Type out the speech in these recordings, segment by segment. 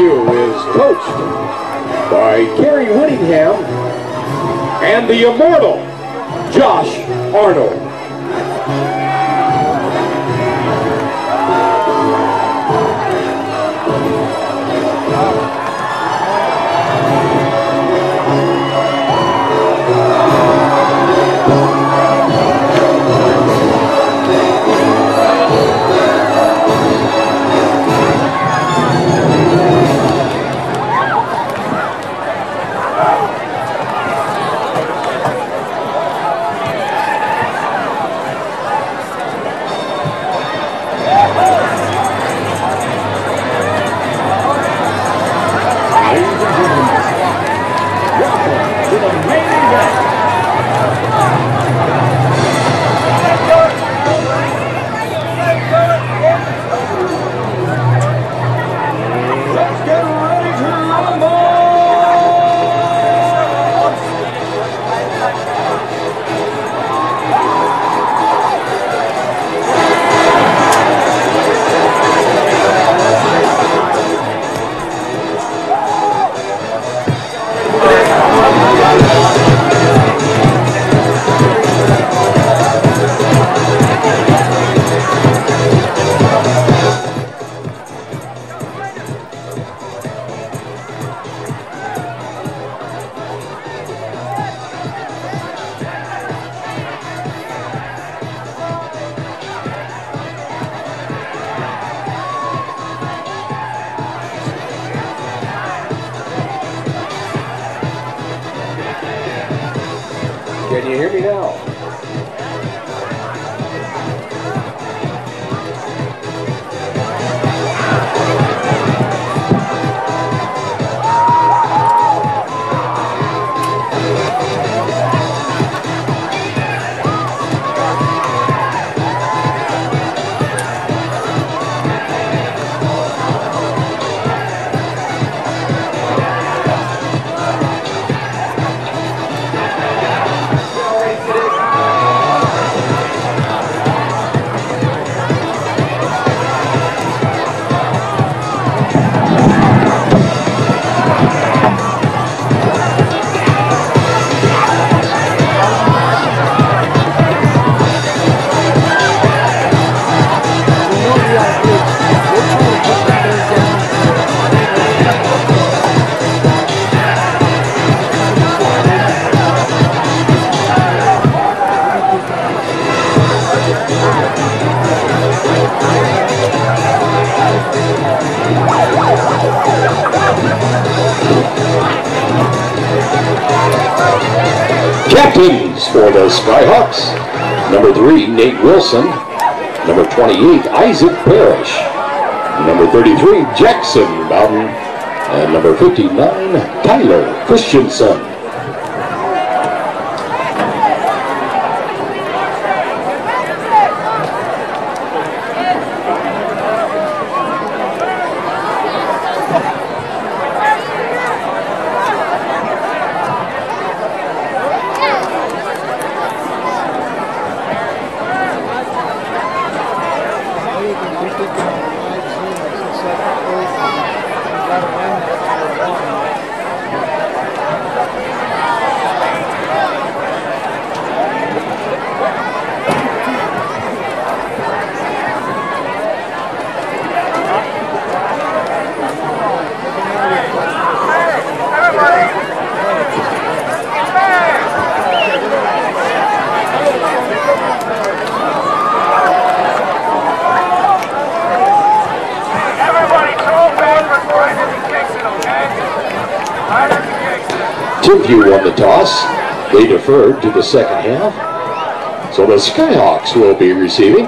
Timpview is coached by Gary Whittingham and the immortal Josh Arnold. Can you hear me now? Captains for the Skyhawks, number 3, Nate Wilson, number 28, Isaac Parrish, number 33, Jackson Bowden, and number 59, Tyler Christensen. Timpview won the toss. They deferred to the second half. So the Skyhawks will be receiving.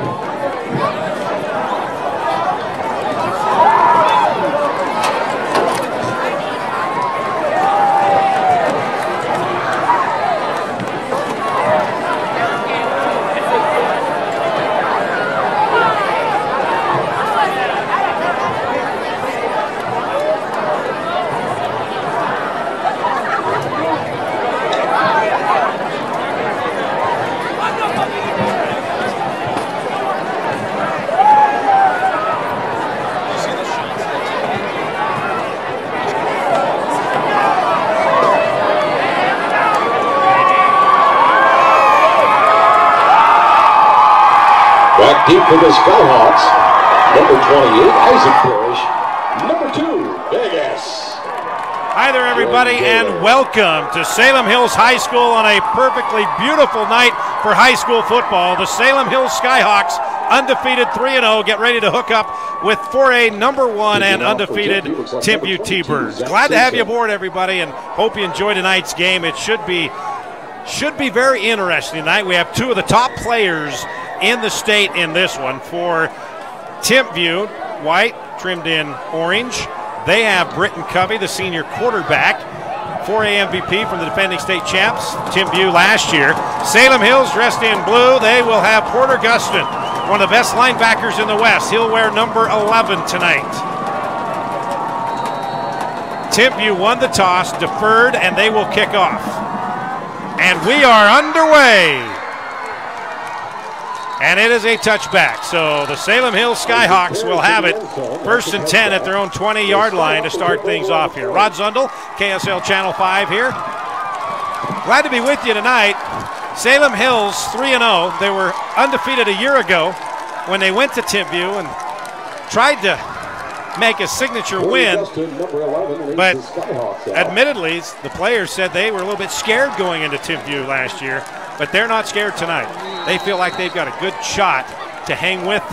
Deep for the Skyhawks. Number 28, Isaac Parrish. Number 2, Vegas. Hi there, everybody, and welcome to Salem Hills High School on a perfectly beautiful night for high school football. The Salem Hills Skyhawks, undefeated 3-0, get ready to hook up with 4A number 1 and undefeated Timpview T-Birds. Glad to have you aboard, everybody, and hope you enjoy tonight's game. It should be very interesting tonight. We have two of the top players in the state in this one. For Timpview, white trimmed in orange. They have Britton Covey, the senior quarterback, 4A MVP from the defending state champs, Timpview last year. Salem Hills dressed in blue. They will have Porter Guston, one of the best linebackers in the West. He'll wear number 11 tonight. Timpview won the toss, deferred, and they will kick off. And we are underway. And it is a touchback. So the Salem Hills Skyhawks will have it 1st and 10 at their own 20-yard line to start things off here. Rod Zundel, KSL Channel 5 here. Glad to be with you tonight. Salem Hills 3-0. They were undefeated a year ago when they went to Timpview and tried to make a signature win. But admittedly, the players said they were a little bit scared going into Timpview last year, but they're not scared tonight. They feel like they've got a good shot to hang with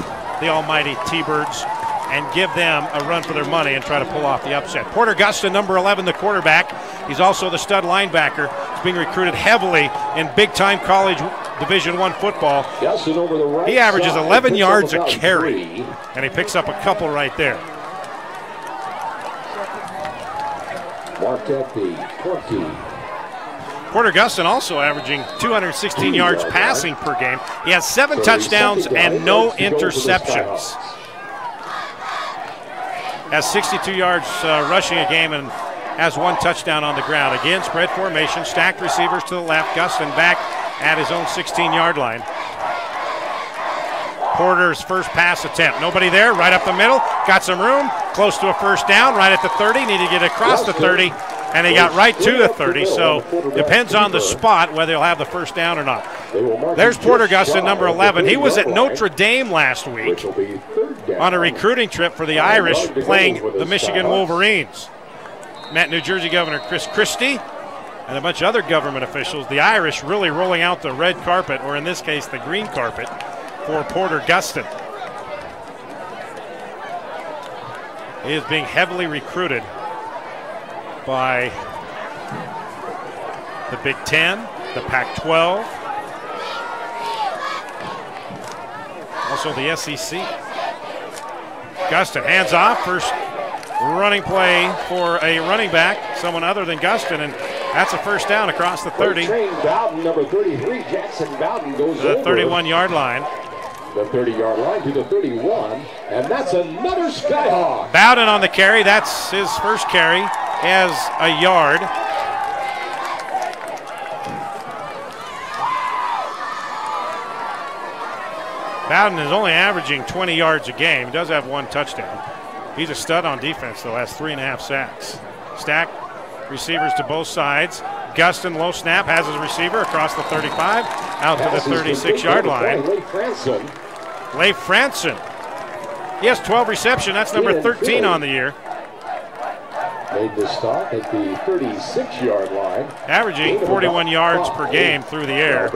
the almighty T-Birds and give them a run for their money and try to pull off the upset. Porter Guston, number 11, the quarterback. He's also the stud linebacker. He's being recruited heavily in big-time college Division I football. He averages 11 yards a carry, and he picks up a couple right there. Marked at the 20. Porter Guston also averaging 216 yards passing per game. He has 7 touchdowns and no interceptions. Has 62 yards rushing a game and has 1 touchdown on the ground. Again, spread formation, stacked receivers to the left. Guston back at his own 16-yard line. Porter's first pass attempt. Nobody there, right up the middle. Got some room, close to a first down, right at the 30. Need to get across the 30, and he got right to the 30. So depends on the spot whether he'll have the first down or not. There's Porter Guston, number 11. He was at Notre Dame last week on a recruiting trip for the Irish playing the Michigan Wolverines. Met New Jersey Governor Chris Christie and a bunch of other government officials. The Irish really rolling out the red carpet, or in this case, the green carpet, for Porter Guston. He is being heavily recruited by the Big Ten, the Pac-12, also the SEC. Guston hands off, first running play for a running back, someone other than Guston, and that's a first down across the 30. Number 33, Jackson Bowden goes the 31-yard line. The 30-yard line to the 31, and that's another Skyhawk. Bowden on the carry. That's his first carry. He has a yard. Bowden is only averaging 20 yards a game. He does have 1 touchdown. He's a stud on defense, though. Has 3.5 sacks. Stack receivers to both sides. Guston, low snap, has his receiver across the 35, out to the 36-yard line. Leif Franson. He has 12 reception. That's number 13 on the year. Made the stop at the 36-yard line. Averaging 41 yards per game through the air.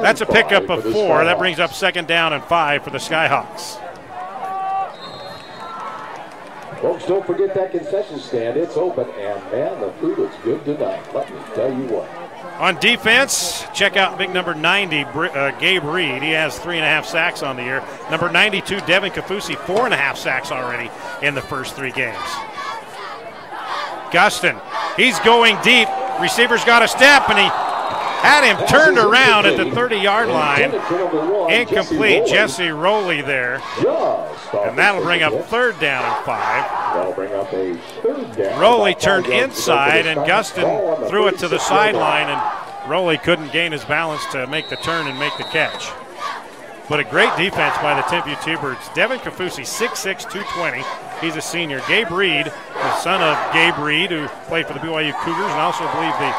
That's a pickup of 4. That brings up 2nd down and 5 for the Skyhawks. Folks, don't forget that concession stand. It's open, and man, the food is good tonight. Let me tell you what. On defense, check out big number 90, Gabe Reed. He has 3.5 sacks on the year. Number 92, Devin Kafusi, 4.5 sacks already in the first 3 games. Guston, he's going deep. Receivers got a step, and he had him turned around at the 30-yard line. Incomplete. Jesse Rowley there. And that'll bring up 3rd down and 5. That'll bring up a 3rd down. Rowley turned inside, and Guston threw it to the sideline, and Rowley couldn't gain his balance to make the turn and make the catch. But a great defense by the Timpview T-Birds. Devin Kafusi, 6'6", 220. He's a senior. Gabe Reed, the son of Gabe Reed, who played for the BYU Cougars and also, I believe, the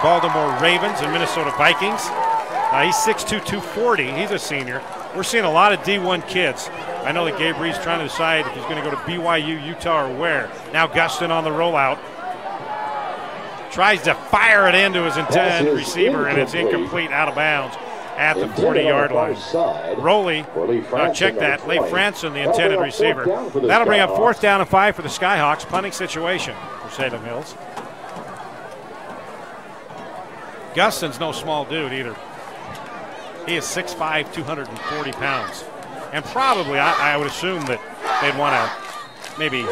Baltimore Ravens and Minnesota Vikings. He's 6'2", 240. He's a senior. we're seeing a lot of D1 kids. I know that Gabe Reed's trying to decide if he's going to go to BYU, Utah, or where. Now Gustin on the rollout. Tries to fire it into his intended receiver, and it's incomplete, out of bounds at the 40-yard line. Rowley, check that. Leigh Franson, the intended receiver. That'll bring up 4th down and 5 for the Skyhawks. Punting situation for Salem Hills. Gustin's no small dude either. He is 6'5", 240 pounds. And probably, I would assume that they'd want to maybe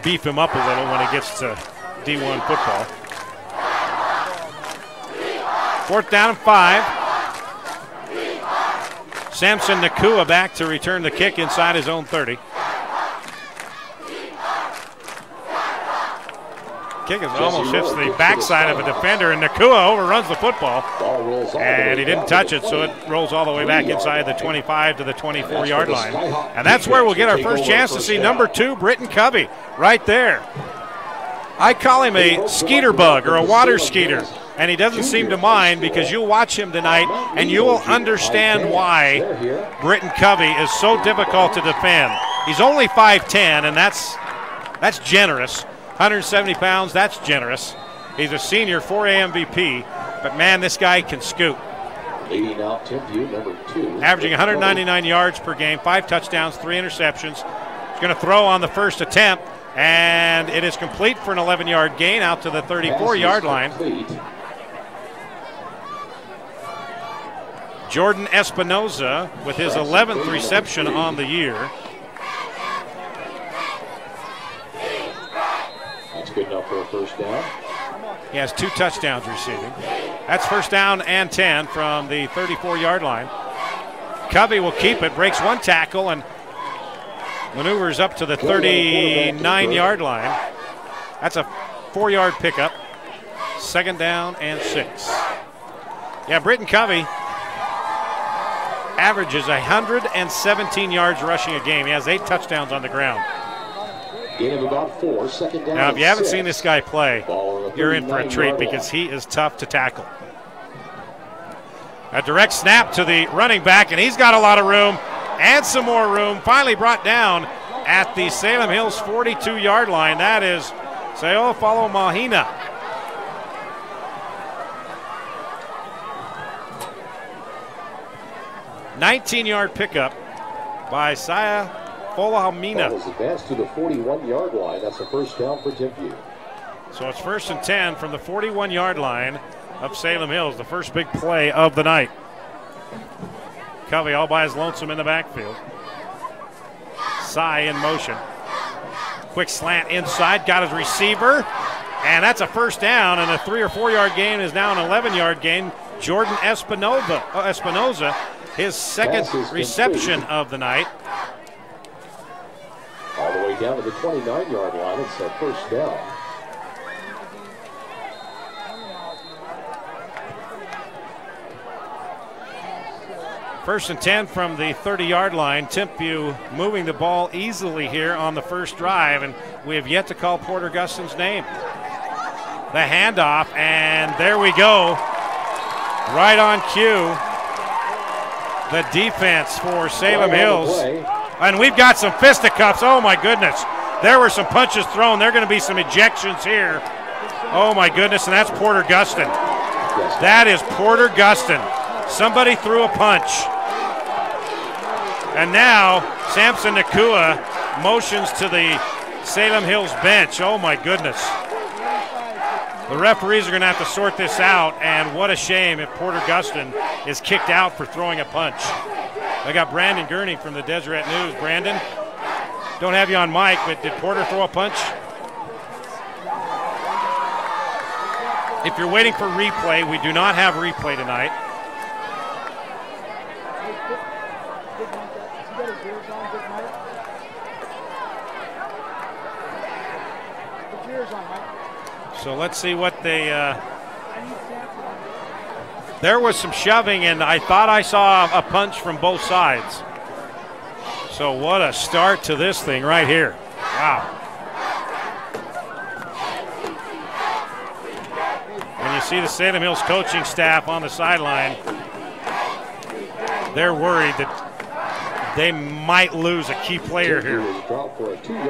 beef him up a little when he gets to D1 football. 4th down and 5. Samson Nakua back to return the kick inside his own 30. Kick is almost hits the backside of a defender, and Nakua overruns the football. And he didn't touch it, so it rolls all the way back inside the 25 to the 24-yard line. And that's where we'll get our first chance to see number 2, Britton Covey, right there. I call him a skeeter bug or a water skeeter, and he doesn't seem to mind, because you'll watch him tonight and you will understand why Britton Covey is so difficult to defend. He's only 5'10", and that's generous. 170 pounds, that's generous. He's a senior, 4A MVP, but man, this guy can scoot. Leading out Timpview, number 2. Averaging 199 yards per game, 5 touchdowns, 3 interceptions. He's going to throw on the first attempt, and it is complete for an 11-yard gain out to the 34-yard line. Jordan Espinoza with his 11th reception on the year. That's good enough for a first down. He has 2 touchdowns receiving. That's 1st down and 10 from the 34-yard line. Covey will keep it, breaks 1 tackle, and maneuvers up to the 39-yard line. That's a 4-yard pickup. 2nd down and 6. Yeah, Britton Covey averages 117 yards rushing a game. He has 8 touchdowns on the ground. Gain of about 4, 2nd down. Now, if you haven't 6. seen this guy play, you're in for a treat, because he is tough to tackle. A direct snap to the running back, and he's got a lot of room and some more room. Finally brought down at the Salem Hills 42-yard line. That is Sayo Falo Mahina. $19-yard pickup by Saya Folahamina. Ball is advanced to the 41-yard line. That's a first down for Timpview. So it's 1st and 10 from the 41-yard line of Salem Hills, the first big play of the night. Covey all by his lonesome in the backfield. Sai in motion. Quick slant inside, got his receiver, and that's a first down, and a 3 or 4 yard gain is now an 11-yard gain. Jordan Espinoza, his 2nd reception of the night. All the way down to the 29-yard line. It's a first down. First and 10 from the 30-yard line. Timpview moving the ball easily here on the first drive, and we have yet to call Porter Gustin's name. The handoff, and there we go. Right on cue. The defense for Salem Hills. And we've got some fisticuffs. Oh, my goodness. There were some punches thrown. There are going to be some ejections here. Oh, my goodness, and that's Porter Gustin. That is Porter Gustin. Somebody threw a punch. And now Samson Nakua motions to the Salem Hills bench. Oh, my goodness. The referees are going to have to sort this out, and what a shame if Porter Gustin is kicked out for throwing a punch. I got Brandon Gurney from the Deseret News. Brandon, don't have you on mic, but did Porter throw a punch? If you're waiting for replay, we do not have replay tonight. So let's see what they, there was some shoving, and I thought I saw a punch from both sides. So what a start to this thing right here. Wow. And you see the Salem Hills coaching staff on the sideline. they're worried that they might lose a key player here.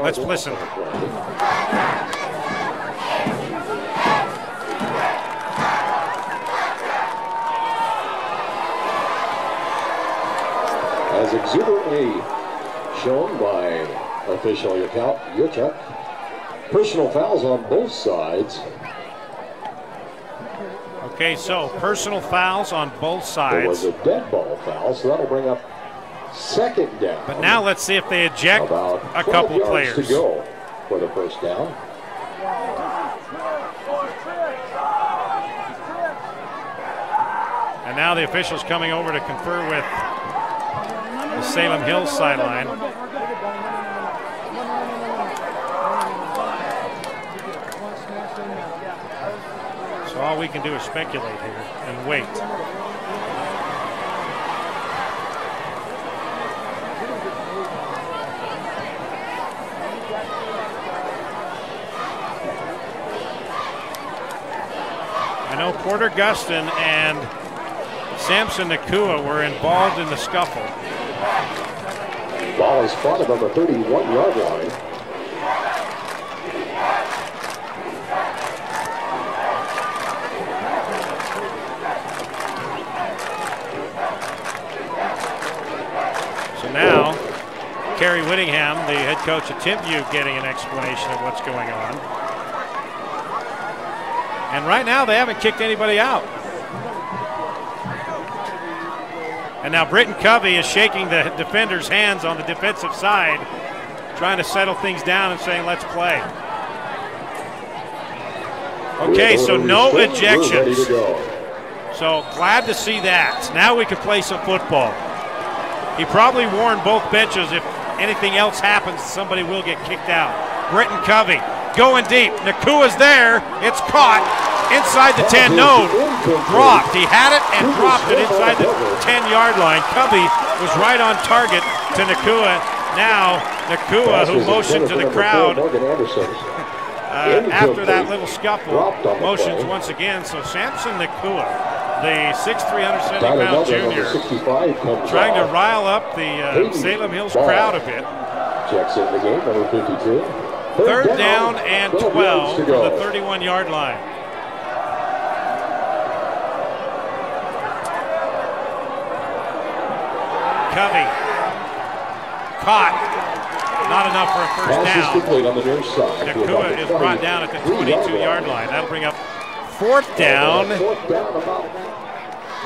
Let's listen. As exuberantly shown by official Yuchuk, personal fouls on both sides. Okay, so personal fouls on both sides. There was a dead ball foul, so that'll bring up second down. But now let's see if they eject a couple players. To go for the first down. And now the officials coming over to confer with the Salem Hills sideline. So all we can do is speculate here and wait. I know Porter Guston and Samson Nakua were involved in the scuffle. Ball is spotted on the 31-yard line. So now, Kerry Whittingham, the head coach of Timpview, getting an explanation of what's going on. And right now, they haven't kicked anybody out. And now Britton Covey is shaking the defender's hands on the defensive side, trying to settle things down and saying, let's play. Okay, so no ejections. So glad to see that. Now we can play some football. He probably warned both benches if anything else happens, somebody will get kicked out. Britton Covey going deep. Nakua's there. It's caught inside the 10. No, dropped. He had it and dropped it inside the 10-yard line. Covey was right on target to Nakua. Now Nakua, who motioned to the crowd after that little scuffle, motions once again. So Samson Nakua, the 6'3", 170-pound junior, trying to rile up the Salem Hills crowd a bit. Checks in the game, number 52. Third down and 12 from the 31-yard line. Covey caught. Not enough for a first down. Nakua is brought down at the 22-yard line. That'll bring up fourth down.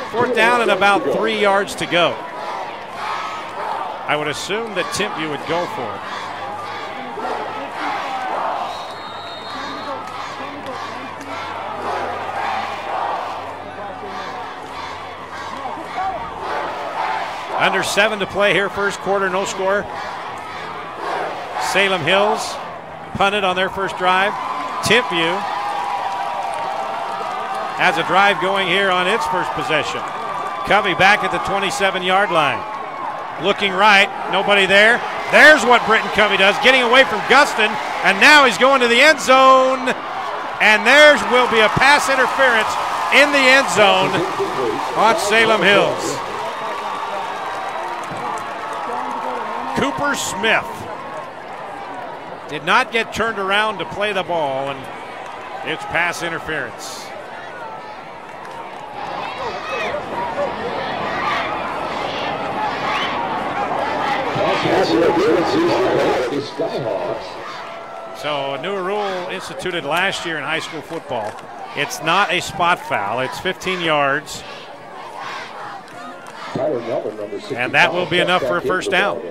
Fourth down and about 3 yards to go. I would assume that Timpview would go for it. Under 7 to play here, first quarter, no score. Salem Hills punted on their first drive. Timpview has a drive going here on its first possession. Covey back at the 27-yard line. Looking right, nobody there. There's what Britton Covey does, getting away from Guston, and now he's going to the end zone. And there will be a pass interference in the end zone on Salem Hills. Cooper Smith did not get turned around to play the ball, and it's pass interference. So a new rule instituted last year in high school football. It's not a spot foul. It's 15 yards. And that will be enough for a first down.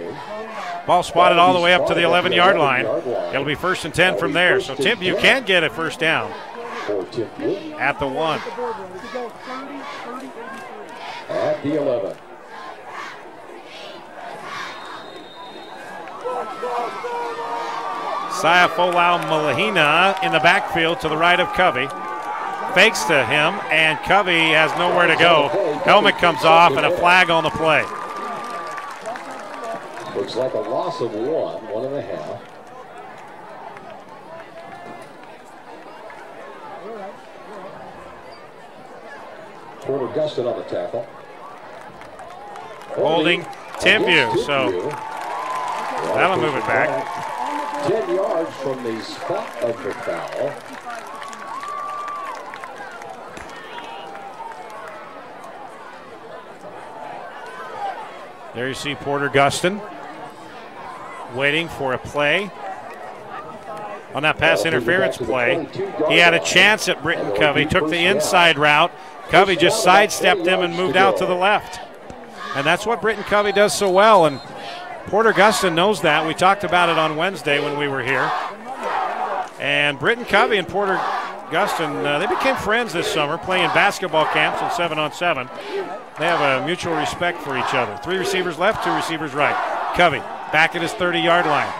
Ball spotted all the way up to the 11-yard line. It'll be 1st and 10 from there. So Timpview can get a first down at the 1. At the 11. Saya Folau Malahina in the backfield to the right of Covey. Fakes to him, and Covey has nowhere to go. Helmet comes off, and a flag on the play. Looks like a loss of 1.5. Porter Guston on the tackle. holding Timpview. So that'll move it back. 10 yards from the spot of the foul. There you see Porter Gustin waiting for a play. On that pass interference play, he had a chance at Britton Covey, took the inside route. Covey just sidestepped him and moved out to the left. And that's what Britton Covey does so well, and Porter Gustin knows that. We talked about it on Wednesday when we were here. And Britton Covey and Porter Gustin, they became friends this summer, playing basketball camps in 7-on-7. They have a mutual respect for each other. 3 receivers left, 2 receivers right. Covey back at his 30-yard line.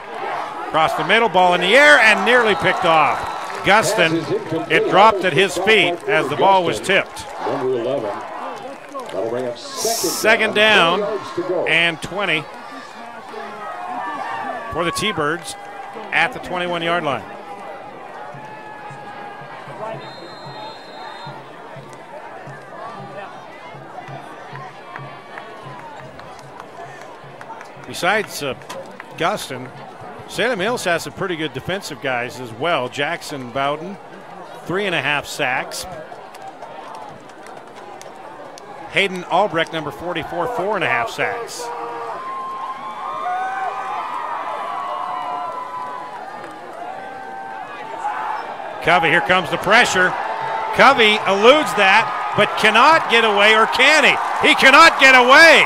Across the middle, ball in the air, and nearly picked off. Gustin, it dropped at his feet as the ball was tipped. Number 11. That'll bring up second down and 20 for the T-Birds at the 21-yard line. Besides Gustin, Salem Hills has some pretty good defensive guys as well. Jackson Bowden, 3.5 sacks. Hayden Albrecht, number 44, 4.5 sacks. Covey, here comes the pressure. Covey eludes that, but cannot get away, or can he? He cannot get away.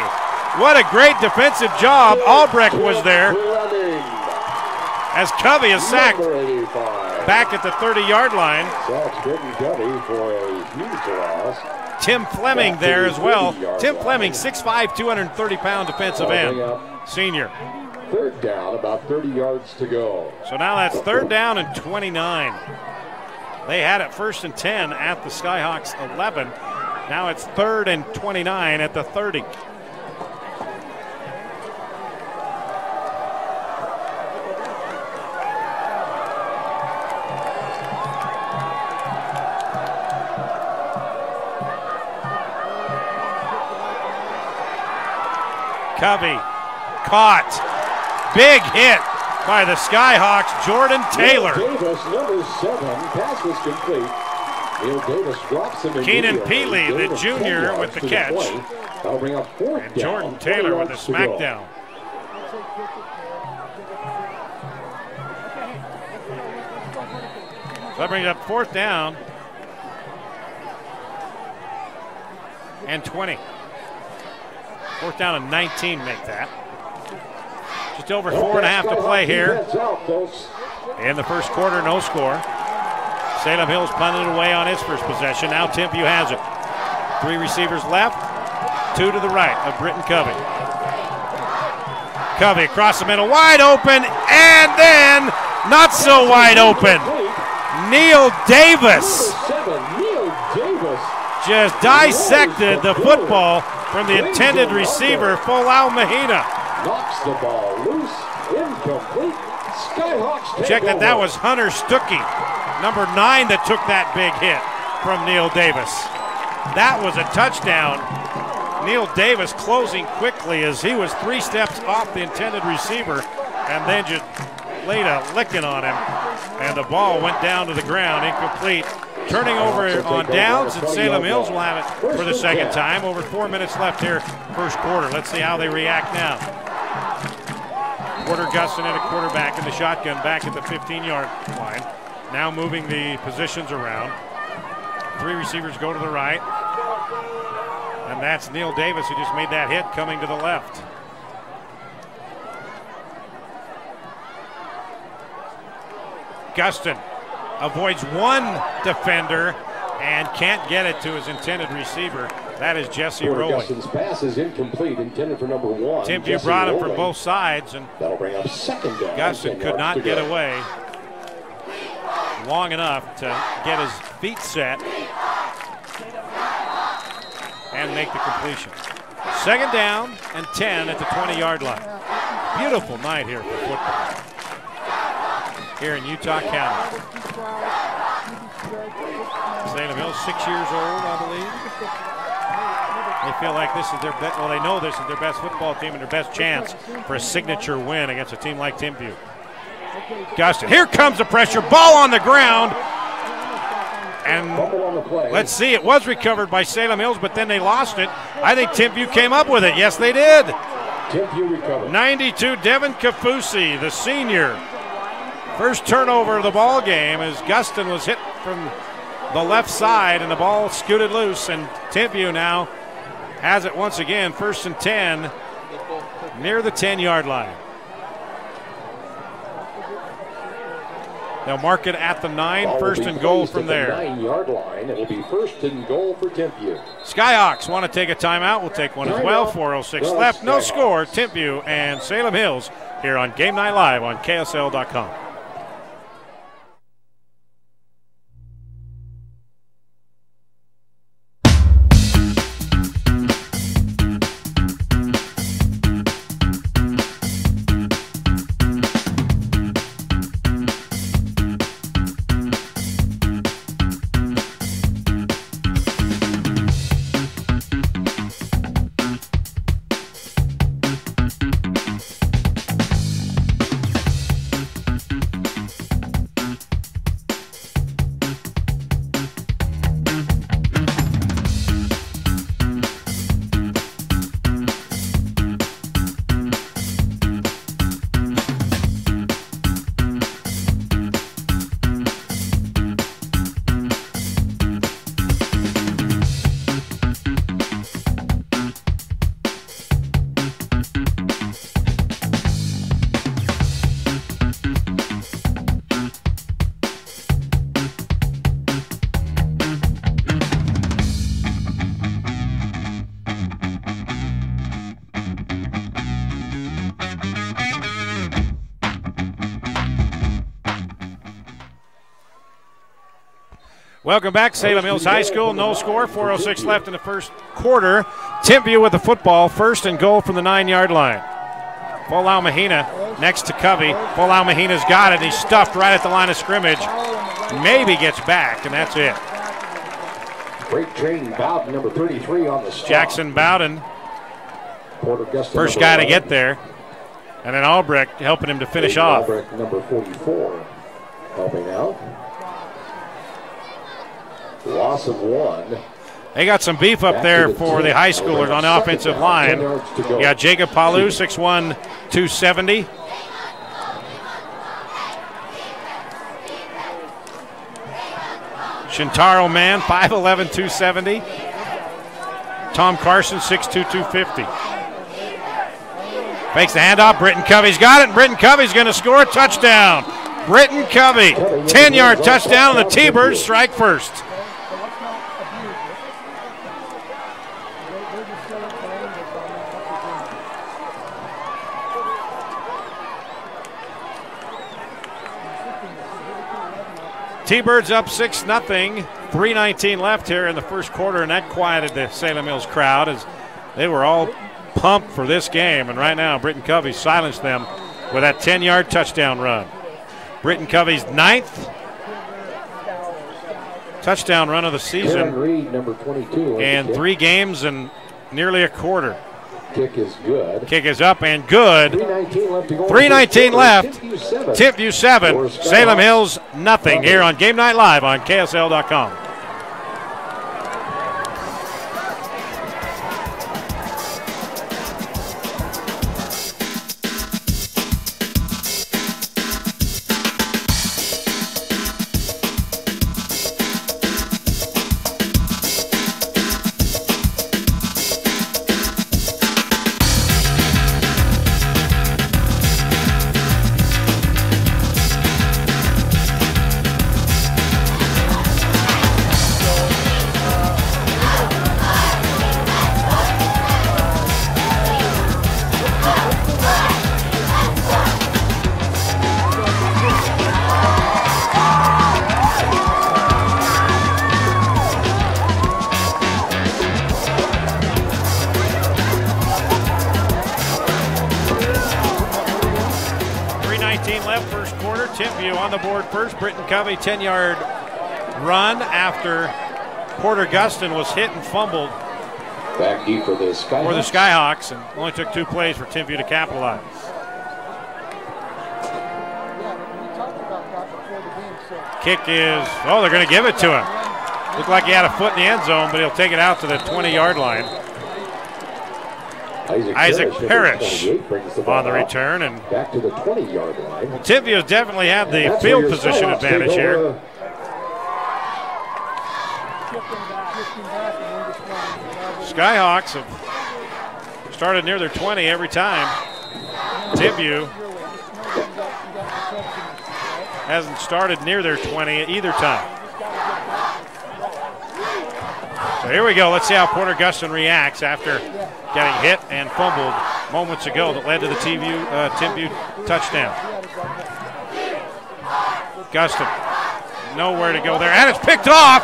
What a great defensive job. Albrecht was there as Covey is sacked back at the 30-yard line. Tim Fleming there as well. Tim Fleming, 6'5", 230-pound defensive end, senior. Third down, about 30 yards to go. So now that's 3rd down and 29. They had it 1st and 10 at the Skyhawks 11. Now it's 3rd and 29 at the 30. Covey caught. Big hit by the Skyhawks, Jordan Taylor. Davis, number 7, pass was complete. Neil Davis drops him. Keenan Peely, the junior, with the catch. That'll bring up 4th and Jordan Taylor with the smackdown. So that brings up 4th down and 20. 4th down and 19 make that. Just over 4.5 to play here. In the first quarter, no score. Salem Hills punted away on its first possession. Now Timpview has it. 3 receivers left, 2 to the right of Britton Covey. Covey across the middle, wide open, and then not so wide open. Neil Davis just dissected the football from the intended receiver, Folau Mahina. Knocks the ball loose, incomplete. Skyhawks. Check that was Hunter Stuckey, number 9, that took that big hit from Neil Davis. That was a touchdown. Neil Davis closing quickly as he was 3 steps off the intended receiver and then just laid a licking on him. And the ball went down to the ground, incomplete. Turning over on downs, and Salem Hills will have it for the second time. Over 4 minutes left here, first quarter. Let's see how they react now. Porter Gustin at a quarterback in the shotgun back at the 15-yard line. Now moving the positions around. 3 receivers go to the right. And that's Neil Davis who just made that hit coming to the left. Gustin avoids 1 defender and can't get it to his intended receiver. That is Jesse Rowley. Gustin's pass is incomplete, intended for number 1. Timpview brought him from both sides, and that'll bring up 2nd down. Gustin could not get away long enough to get his feet set and make the completion. 2nd down and 10 at the 20-yard line. Beautiful night here for football here in Utah County. Salem Hills, 6 years old, I believe. They feel like this is their best. Well, they know this is their best football team and their best chance for a signature win against a team like Timpview. Gustin, here comes the pressure. Ball on the ground. And let's see, it was recovered by Salem Hills, but then they lost it. I think Timpview came up with it. Yes, they did. Timpview recovered. 92, Devin Kafusi, the senior. First turnover of the ball game as Gustin was hit from the left side and the ball scooted loose, and Timpview now has it once again, 1st and 10, near the 10-yard line. They'll mark it at the 9, 1st and goal from there. 9-yard line. It'll be 1st and goal for Timpview. Skyhawks want to take a timeout. We'll take one as well. 4:06 left. No score. Timpview and Salem Hills here on Game Night Live on KSL.com. Welcome back, Salem Hills High School. No score, 4:06 left in the first quarter. Timpview with the football, 1st and goal from the 9-yard line. Folau Mahina next to Covey. Folau Mahina's got it. He's stuffed right at the line of scrimmage. Maybe gets back, and that's it. Great Jane Bowden, number 33 on the stop. Jackson Bowden, first guy to get there. And then Albrecht helping him to finish off. Albrecht, number 44, helping out. Loss of 1. They got some beef up there for the high schoolers on the offensive line. You got Jacob Palu, 6'1", 270. Shintaro Mann, 5'11", 270. Tom Carson, 6'2", 250. Fakes the handoff. Britton Covey's got it, and Britton Covey's going to score a touchdown. Britton Covey, 10-yard touchdown, and the T-Birds strike first. T-Birds up 6-0, 3:19 left here in the first quarter, and that quieted the Salem Hills crowd as they were all pumped for this game. And right now, Britton Covey silenced them with that 10-yard touchdown run. Britton Covey's 9th touchdown run of the season, Reed, number 22, and 3 games and nearly a quarter. Kick is good. Kick is up and good. 3:19 left. Timpview 7, Salem Hills nothing here on Game Night Live on KSL.com. Timpview on the board first. Britton Covey, 10-yard run after Porter Gustin was hit and fumbled Back deep for the Skyhawks. For the Skyhawks, and only took 2 plays for Timpview to capitalize. Kick is, oh, they're going to give it to him. Looked like he had a foot in the end zone, but he'll take it out to the 20-yard line. Isaac Parrish on the return, and back to the 20-yard line. Well, Timpview has definitely had the field position advantage here. Skyhawks have started near their 20 every time. Timpview hasn't started near their 20 either time. So here we go. Let's see how Porter Guston reacts after getting hit and fumbled moments ago that led to the Timpview touchdown. Guston, nowhere to go there, and it's picked off.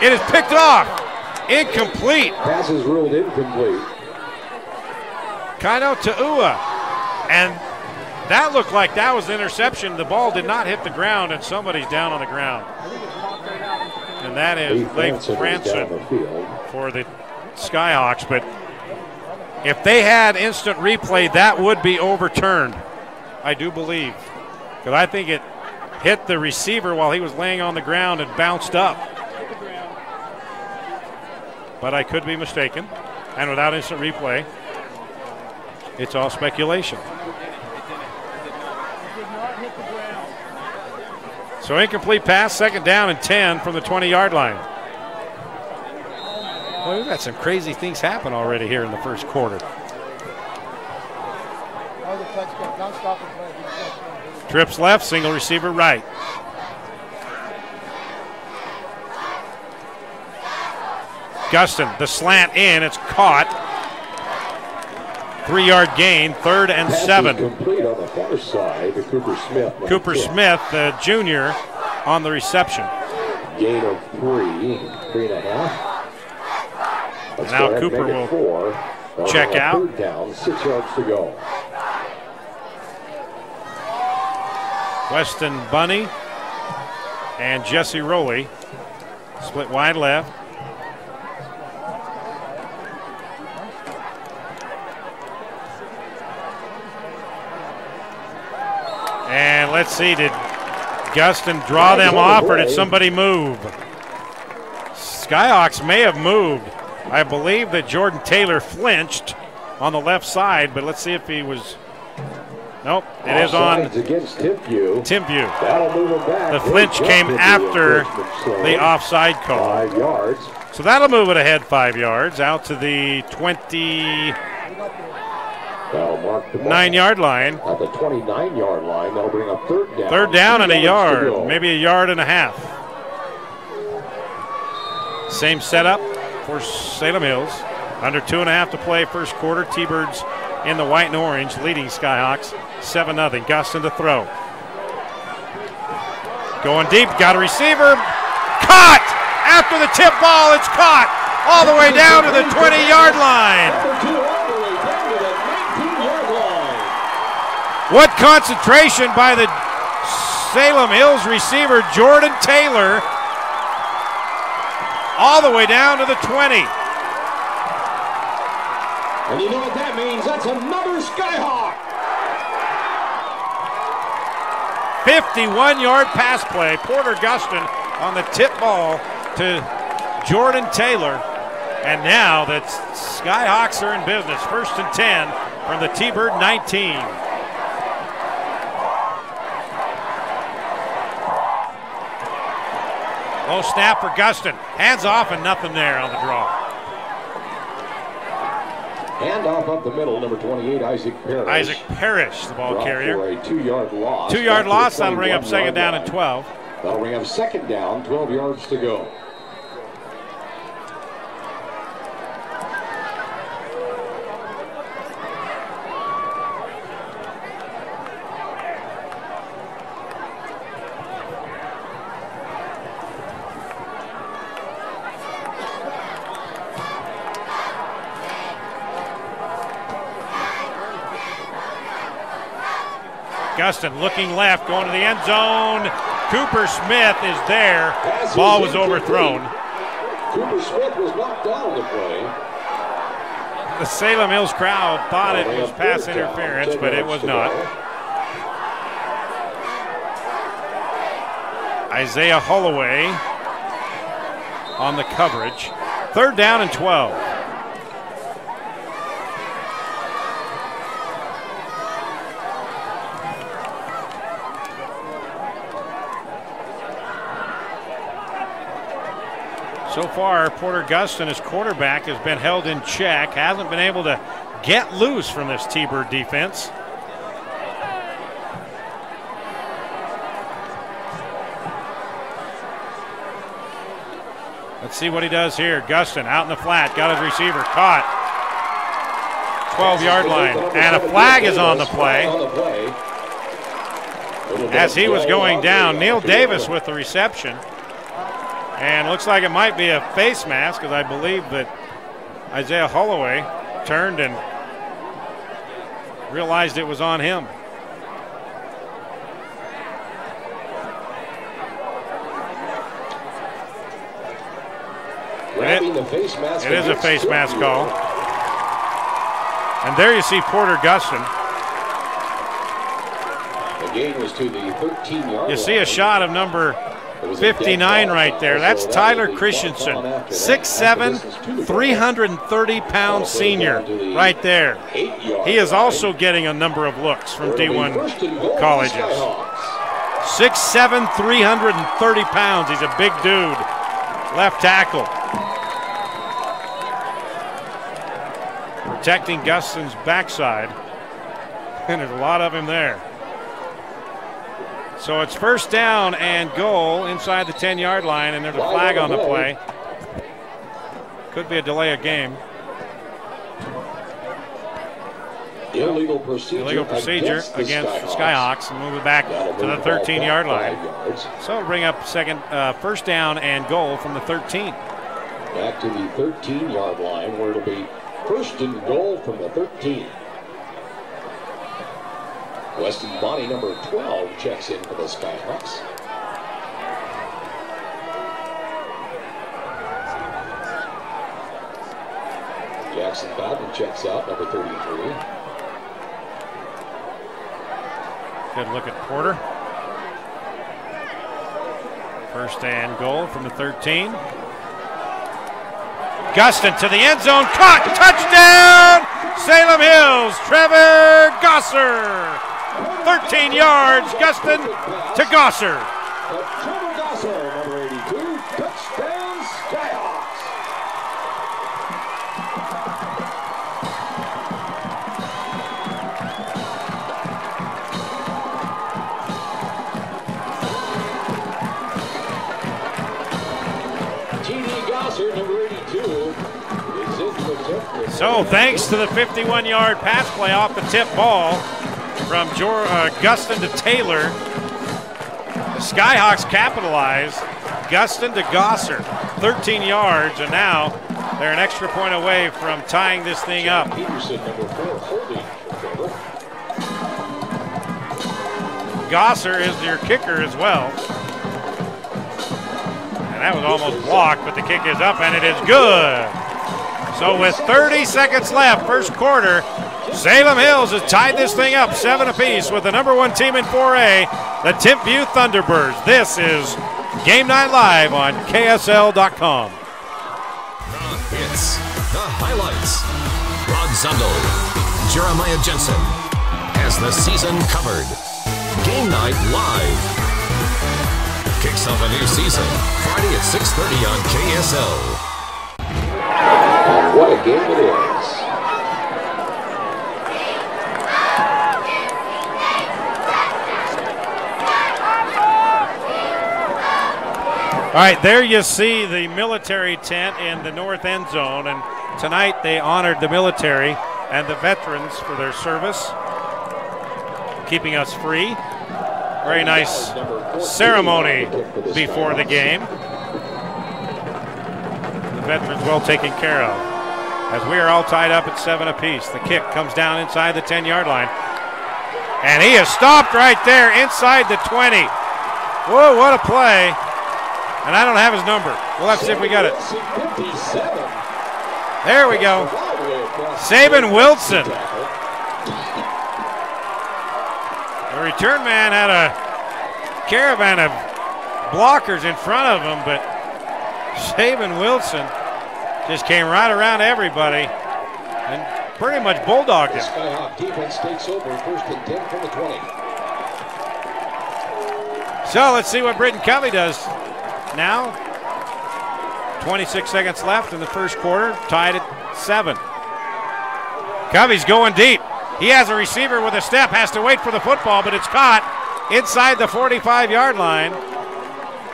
It is picked off. Incomplete. Pass is ruled incomplete. Kaino Ta'ua, and that looked like that was an interception. The ball did not hit the ground, and somebody's down on the ground. And that is Leif Franson for the Skyhawks. But if they had instant replay, that would be overturned, I do believe. Because I think it hit the receiver while he was laying on the ground and bounced up. But I could be mistaken. And without instant replay, it's all speculation. So incomplete pass, second down and 10 from the 20-yard line. Well, we've got some crazy things happen already here in the first quarter. Trips left, single receiver right. Guston, the slant in, it's caught. 3-yard gain, 3rd and 7. Complete on the far side to Cooper Smith. Cooper Smith, the junior, on the reception. Gain of 3.5. And now Cooper will check out. 3rd down, 6 yards to go. Weston Bunny and Jesse Rowley split wide left. And let's see, did Guston draw them off or did somebody move? Skyhawks may have moved. I believe that Jordan Taylor flinched on the left side, but let's see if he was. Nope, it is on against Timpview. That'll move him back. The flinch came after the offside call. 5 yards. So that'll move it ahead 5 yards out to the 29-yard line. At the 29-yard line, that'll bring a 3rd down. 3rd down and a yard, maybe a yard and a half. Same setup for Salem Hills. Under 2.5 to play first quarter. T-Birds in the white and orange, leading Skyhawks 7-0. Guston to throw. Going deep, got a receiver. Caught! After the tip ball, it's caught all the way down to the 20-yard line. What concentration by the Salem Hills receiver, Jordan Taylor, all the way down to the 20. And you know what that means? That's another Skyhawk. 51-yard pass play. Porter Guston on the tip ball to Jordan Taylor. And now the Skyhawks are in business. 1st and 10 from the T-Bird 19. Low snap for Guston. Hands off and nothing there on the draw. Hand off up the middle, number 28, Isaac Parrish. Isaac Parrish, the ball carrier. For a 2-yard loss. 2-yard loss, that'll bring up 2nd down and 12. That'll bring up 2nd down, 12 yards to go. Guston looking left, going to the end zone. Cooper Smith is there. Ball was overthrown. Cooper Smith was knocked down the play. The Salem Hills crowd thought it was pass interference, but it was not. Isaiah Holloway on the coverage. 3rd down and 12. So far, Porter Guston, his quarterback, has been held in check, hasn't been able to get loose from this T-Bird defense. Let's see what he does here. Guston out in the flat, got his receiver, caught. 12-yard line, and a flag is on the play. As he was going down, Neil Davis with the reception. And looks like it might be a face mask, because I believe that Isaiah Holloway turned and realized it was on him. It is a face mask call. And there you see Porter Guston. The gain was to the 13-yard. You see a shot of number 59 right there. That's Tyler Christensen, 6'7", 330-pound senior right there. He is also getting a number of looks from D1 colleges. 6'7", 330 pounds. He's a big dude. Left tackle. Protecting Guston's backside. And there's a lot of him there. So it's 1st down and goal inside the 10-yard line, and there's a flag on the play. Could be a delay of game. Illegal procedure against Skyhawks, and move it back to the 13-yard line. So it'll bring up 1st down and goal from the 13. Back to the 13-yard line, where it'll be 1st and goal from the 13. Weston Bonney, number 12, checks in for the Skyhawks. Jackson Bowden checks out, number 33. Good look at Porter. 1st and goal from the 13. Guston to the end zone, caught, touchdown! Salem Hills, Trevor Gosser. 13 yards, Guston to Gosser. Trevor Gosser, number 82, touchdown Skyhawks. T.D. Gosser, number 82, is in the tip. So thanks to the 51-yard pass play off the tip ball from Guston to Taylor, the Skyhawks capitalize. Guston to Gosser, 13 yards, and now they're an extra point away from tying this thing up. Peterson, number 4, holding. Gosser is your kicker as well. And that was almost blocked, but the kick is up, and it is good. So with 30 seconds left, 1st quarter, Salem Hills has tied this thing up 7 apiece with the number 1 team in 4A, the Timpview Thunderbirds. This is Game Night Live on KSL.com. The hits, the highlights. Rod Zundel, Jeremiah Jensen has the season covered. Game Night Live kicks off a new season Friday at 6:30 on KSL. And what a game it is. All right, there you see the military tent in the north end zone, and tonight they honored the military and the veterans for their service, keeping us free. Very nice ceremony before the game. The veterans well taken care of. As we are all tied up at 7 apiece, the kick comes down inside the 10-yard line. And he is stopped right there inside the 20. Whoa, what a play. And I don't have his number. We'll have to see if we got it. There we go. Saban Wilson. The return man had a caravan of blockers in front of him, but Saban Wilson just came right around everybody and pretty much bulldogged him. Skyhawk defense takes over, 1st and 10 from the 20. So let's see what Britton Covey does now. 26 seconds left in the first quarter, tied at 7. Covey's going deep. He has a receiver with a step, has to wait for the football, but it's caught inside the 45-yard line.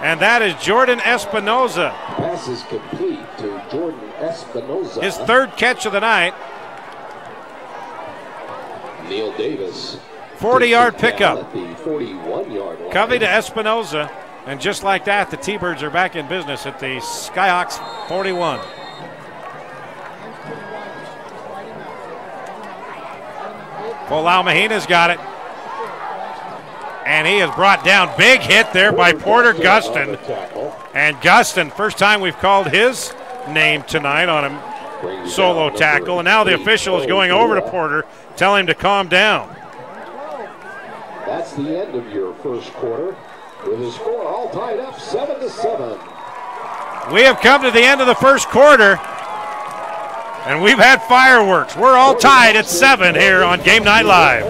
And that is Jordan Espinoza. Pass is complete to Jordan Espinoza. His 3rd catch of the night. Neil Davis. 40-yard pickup. At the 41-yard line. Covey to Espinoza. And just like that, the T-Birds are back in business at the Skyhawks 41. Folau Mahina's got it. And he is brought down. Big hit there by Porter Guston. And Guston, first time we've called his name tonight on a solo tackle. And now the official is going over to Porter, telling him to calm down. That's the end of your first quarter. With the score all tied up 7-7. We have come to the end of the first quarter. And we've had fireworks. We're all tied at 7 here on Game Night Live.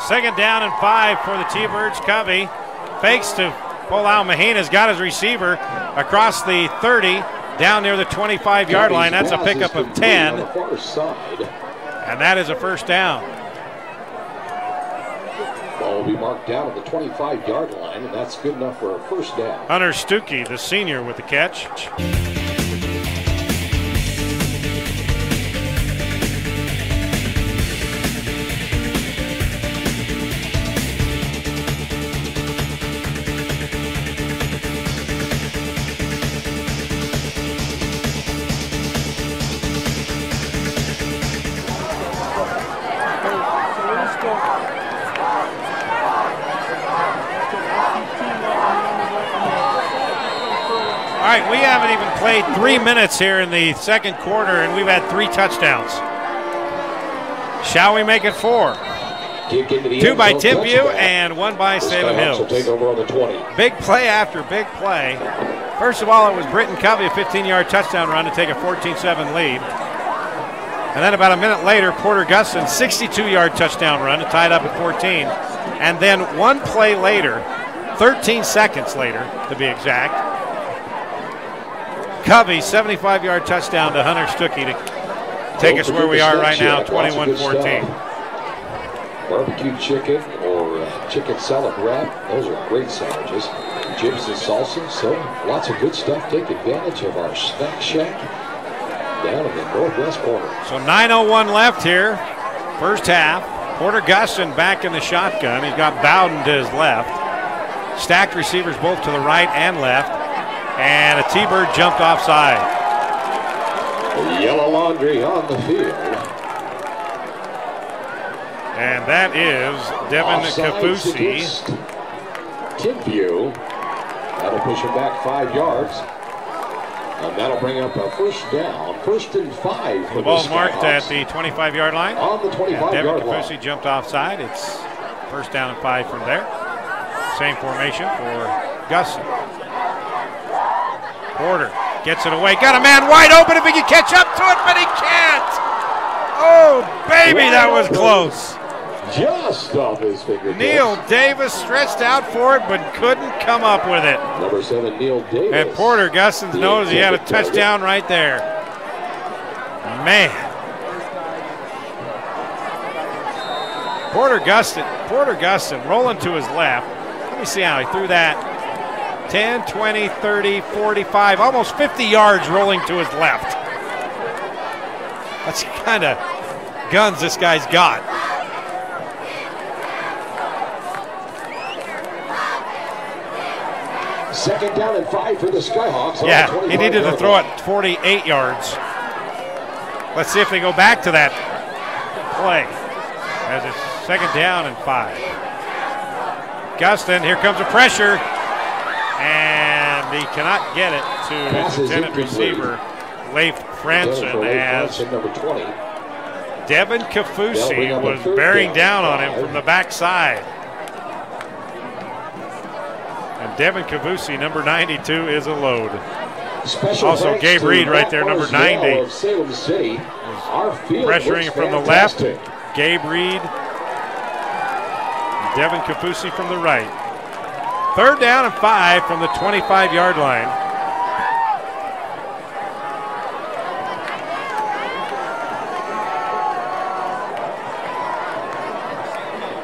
Second down and 5 for the T-Birds. Covey fakes to Folau Mahina's got his receiver across the 30, down near the 25-yard line. That's a pickup of 10. And that is a first down. Ball will be marked down at the 25-yard line, and that's good enough for a first down. Hunter Stuckey, the senior, with the catch. All right, we haven't even played 3 minutes here in the second quarter, and we've had 3 touchdowns. Shall we make it 4? 2 by Timpview and 1 by Salem Hills. Take over on the 20. Big play after big play. First of all, it was Britton Covey, a 15-yard touchdown run to take a 14-7 lead. And then about a minute later, Porter Guston, 62-yard touchdown run to tie it up at 14. And then 1 play later, 13 seconds later to be exact, Covey, 75-yard touchdown to Hunter Stuckey to take us where we are right now, 21-14. Barbecue chicken or chicken salad wrap, those are great sandwiches. Chips and salsa, so lots of good stuff. Take advantage of our snack shack down in the northwest corner. So 9:01 left here, first half. Porter Guston back in the shotgun. He's got Bowden to his left. Stacked receivers both to the right and left. And a T-Bird jumped offside. The yellow laundry on the field. And that is Devin Kafusi. Timpview. That'll push him back 5 yards. And that'll bring up a first down, 1st and 5. For the ball's marked at the 25-yard line. On the 25-yard line. Devin Kafusi jumped offside. It's 1st down and 5 from there. Same formation for Guston. Porter gets it away. Got a man wide open if he can catch up to it, but he can't. Oh, baby, that was close. Just off his fingertips. Neil Davis stretched out for it, but couldn't come up with it. Number 7, Neil Davis. And Porter Guston's knows he had a touchdown right there. Man. Porter Guston rolling to his left. Let me see how he threw that. 10, 20, 30, 45, almost 50 yards rolling to his left. That's the kind of guns this guy's got. Second down and 5 for the Skyhawks. Yeah, he needed to throw it 48 yards. Let's see if they go back to that play. As it's 2nd down and 5. Guston, here comes the pressure. And he cannot get it to his intended receiver, Leif Franson, as number 20. Devin Kafusi was bearing down on him from the backside. And Devin Kafusi, number 92, is a load. Also, Gabe Reed right there, number 90. Salem City. Pressuring from the left. Gabe Reed. Devin Kafusi from the right. 3rd down and 5 from the 25-yard line.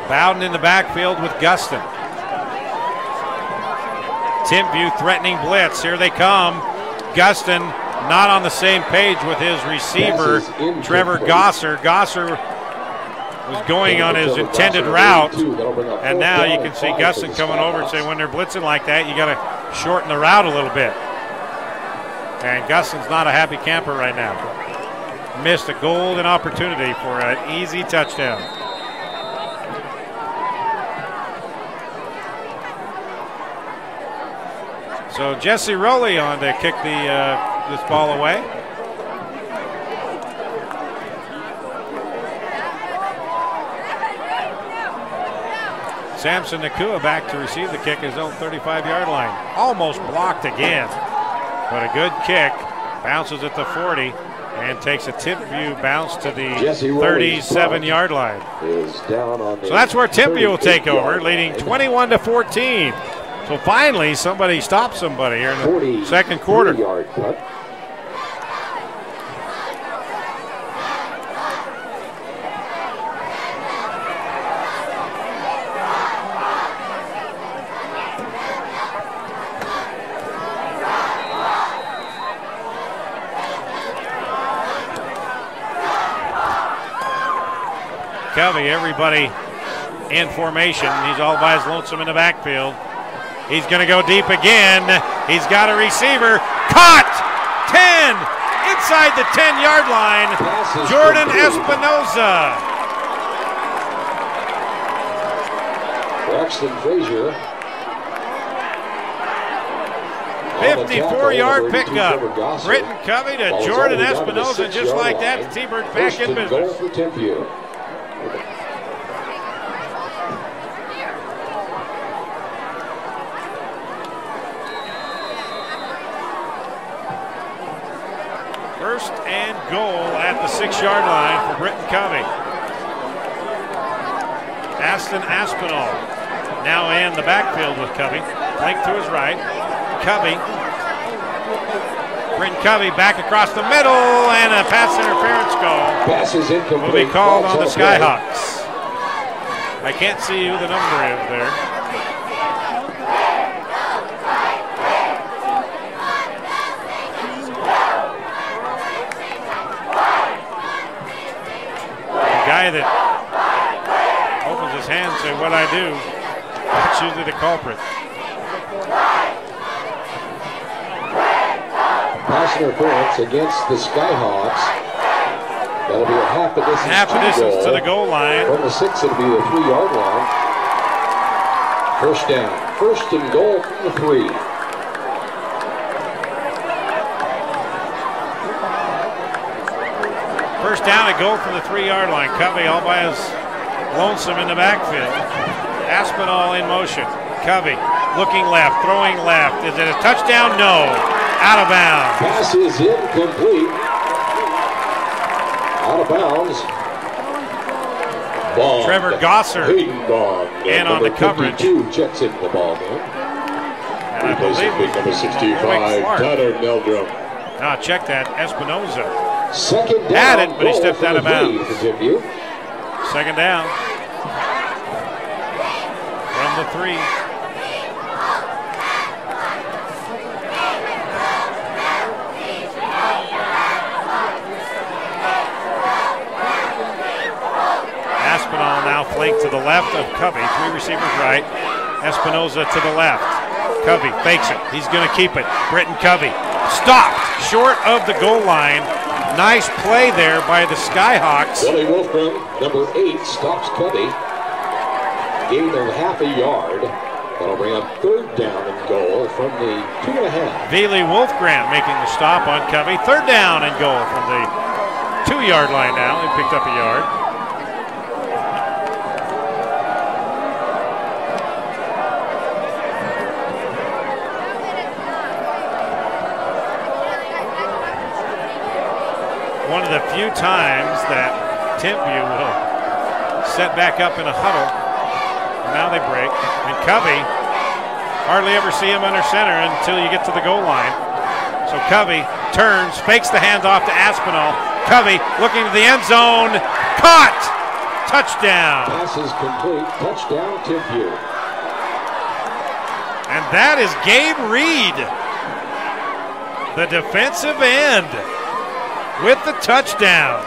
Bowden in the backfield with Guston. Timpview threatening blitz. Here they come. Guston not on the same page with his receiver, Trevor Gosser. Gosser was going on his intended route, and now you can see Guston coming over and say when they're blitzing like that, you got to shorten the route a little bit. And Guston's not a happy camper right now. Missed a golden opportunity for an easy touchdown. So Jesse Rowley on to kick this ball away. Samson Nakua back to receive the kick at his own 35-yard line. Almost blocked again, but a good kick. Bounces at the 40 and takes a Timpview bounce to the 37-yard line. So that's where Timpview will take over, leading 21-14. So finally, somebody stopped somebody here in the 2nd quarter. Covey, everybody in formation. He's all by his lonesome in the backfield. He's going to go deep again. He's got a receiver. Caught! 10! Inside the 10-yard line. Jordan Espinoza. Braxton Frazier. 54-yard pickup. Britton Covey to Jordan Espinoza. Just like that, the T-Birds back in business. First and goal at the 6-yard line for Britton Covey. Aston Aspinall now in the backfield with Covey. Link to his right. Covey. Britton Covey back across the middle, and a pass interference call will be called on the Skyhawks. I can't see who the number is there. Guy that opens his hand and says, "What I do?" That's usually the culprit. Pass interference against the Skyhawks. That'll be a half a distance to the goal line. From the 6, it'll be the 3-yard line. First down. 1st and goal from the 3. First down and goal from the 3-yard line. Covey all by his lonesome in the backfield. Aspinall in motion. Covey looking left, throwing left. Is it a touchdown? No. Out of bounds. Pass is incomplete. Out of bounds. Bond. Trevor Gosser in on the coverage. Checks into the ball game. And I believe big number 65, Tanner Meldrum. Ah, check that. Espinoza Second down. had it, but he stepped out of bounds. Timpview. Second down. From the 3. Aspinall now flanked to the left of Covey. 3 receivers right. Espinoza to the left. Covey fakes it. He's going to keep it. Britton Covey stopped short of the goal line. Nice play there by the Skyhawks. Billy Wolfram, number 8, stops Covey. Gain of half a yard. That'll bring up third down and goal from the 2.5. Vili Wolfgram making the stop on Covey. Third down and goal from the 2-yard line now. He picked up a yard. One of the few times that Timpview will set back up in a huddle. And now they break. And Covey, hardly ever see him under center until you get to the goal line. So Covey turns, fakes the handoff to Aspinall. Covey looking to the end zone. Caught! Touchdown. Pass is complete. Touchdown, Timpview. And that is Gabe Reed, the defensive end, with the touchdown.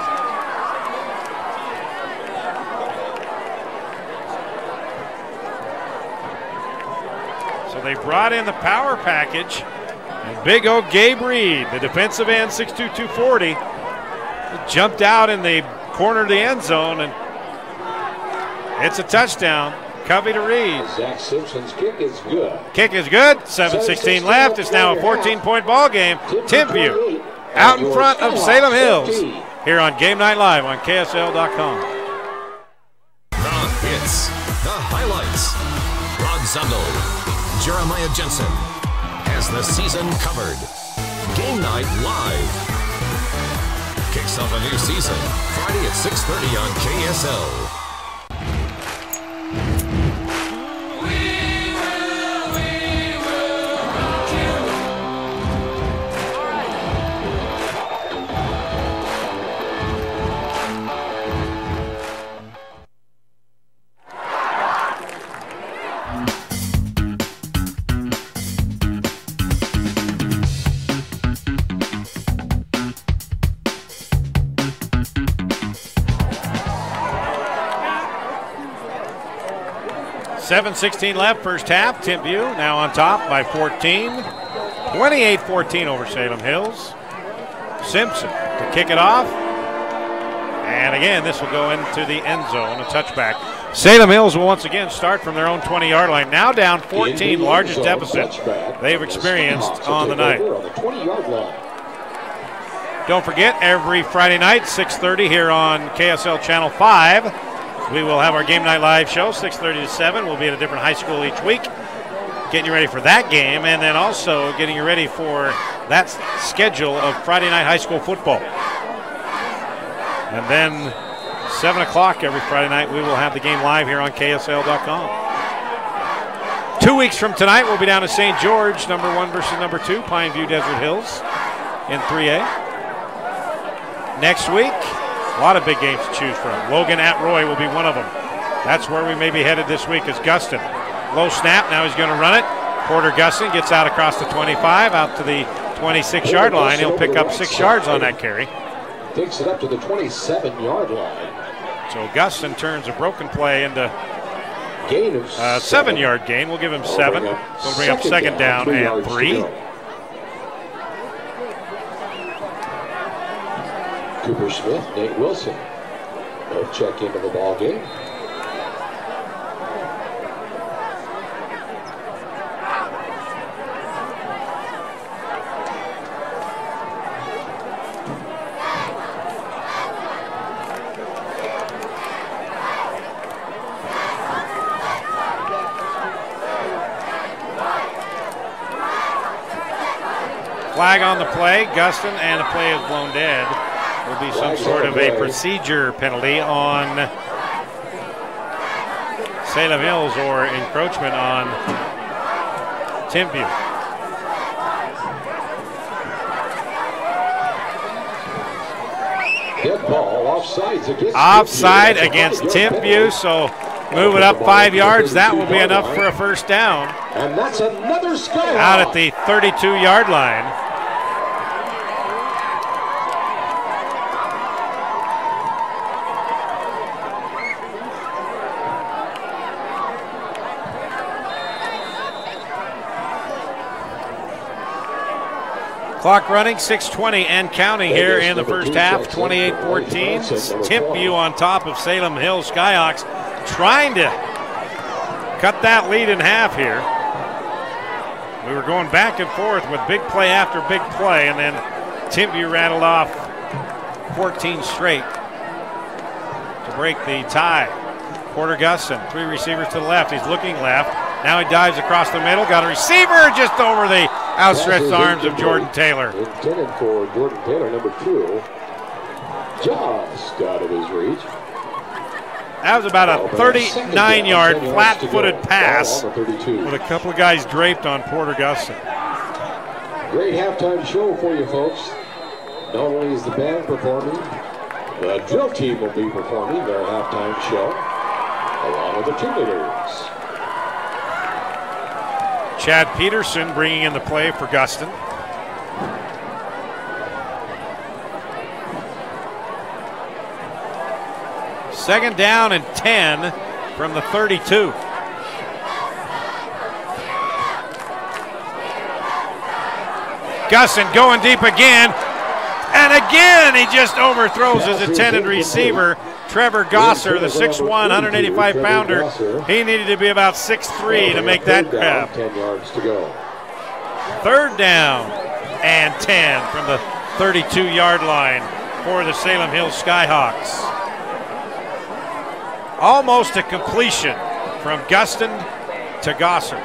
So they brought in the power package, and big old Gabe Reed, the defensive end, 6'2", 240, jumped out in the corner of the end zone, and it's a touchdown. Covey to Reed. Zach Simpson's kick is good. Kick is good. 7:16 left. It's now a 14-point ball game. Timpview out in front of Salem Hills here on Game Night Live on KSL.com. The hits, the highlights. Rod Zundel, Jeremiah Jensen has the season covered. Game Night Live kicks off a new season Friday at 6:30 on KSL. 7:16 left, first half. Timpview now on top by 14. 28-14 over Salem Hills. Simpson to kick it off. And again, this will go into the end zone, a touchback. Salem Hills will once again start from their own 20-yard line. Now down 14, largest deficit they've experienced on the night. Don't forget, every Friday night, 6:30 here on KSL Channel 5. We will have our Game Night Live show, 6:30 to 7. We'll be at a different high school each week, getting you ready for that game, and then also getting you ready for that schedule of Friday night high school football. And then 7 o'clock every Friday night, we will have the game live here on KSL.com. 2 weeks from tonight, we'll be down to St. George, number 1 versus number 2, Pineview Desert Hills in 3A. Next week, a lot of big games to choose from. Logan at Roy will be one of them. That's where we may be headed this week is Guston. Low snap, now he's going to run it. Porter Guston gets out across the 25, out to the 26-yard line. He'll pick up 6 yards on that carry. Takes it up to the 27-yard line. So Guston turns a broken play into gain of 7-yard gain. We'll give him 7. We'll bring up second down and 3. Cooper Smith, Nate Wilson both check into the ball game. Flag on the play, Guston, and the play is blown dead. Will be some sort of a procedure penalty on Salem Hills or encroachment on Timpview. Dead ball, offside against Timpview, so move it up 5 yards. That will be enough for a first down. And that's another Skyhawk. Out at the 32-yard line. Clock running, 6:20 and counting here in the first half, 28-14. Timpview on top of Salem Hills Skyhawks, trying to cut that lead in half here. We were going back and forth with big play after big play, and then Timpview rattled off 14 straight to break the tie. Porter Guston, 3 receivers to the left. He's looking left. Now he dives across the middle. Got a receiver just over the outstretched arms of Jordan Taylor. Intended for Jordan Taylor, number 2. Just out of his reach. That was about a 39-yard flat-footed pass with a couple of guys draped on Porter Guston. Great halftime show for you folks. Not only is the band performing, the drill team will be performing their halftime show along with the cheerleaders. Chad Peterson bringing in the play for Guston. Second down and 10 from the 32. Guston going deep again. And again, he just overthrows his intended receiver, Trevor Gosser, the 6'1", 185-pounder. He needed to be about 6'3" to make that grab. 10 yards to go. Third down and 10 from the 32-yard line for the Salem Hills Skyhawks. Almost a completion from Guston to Gosser.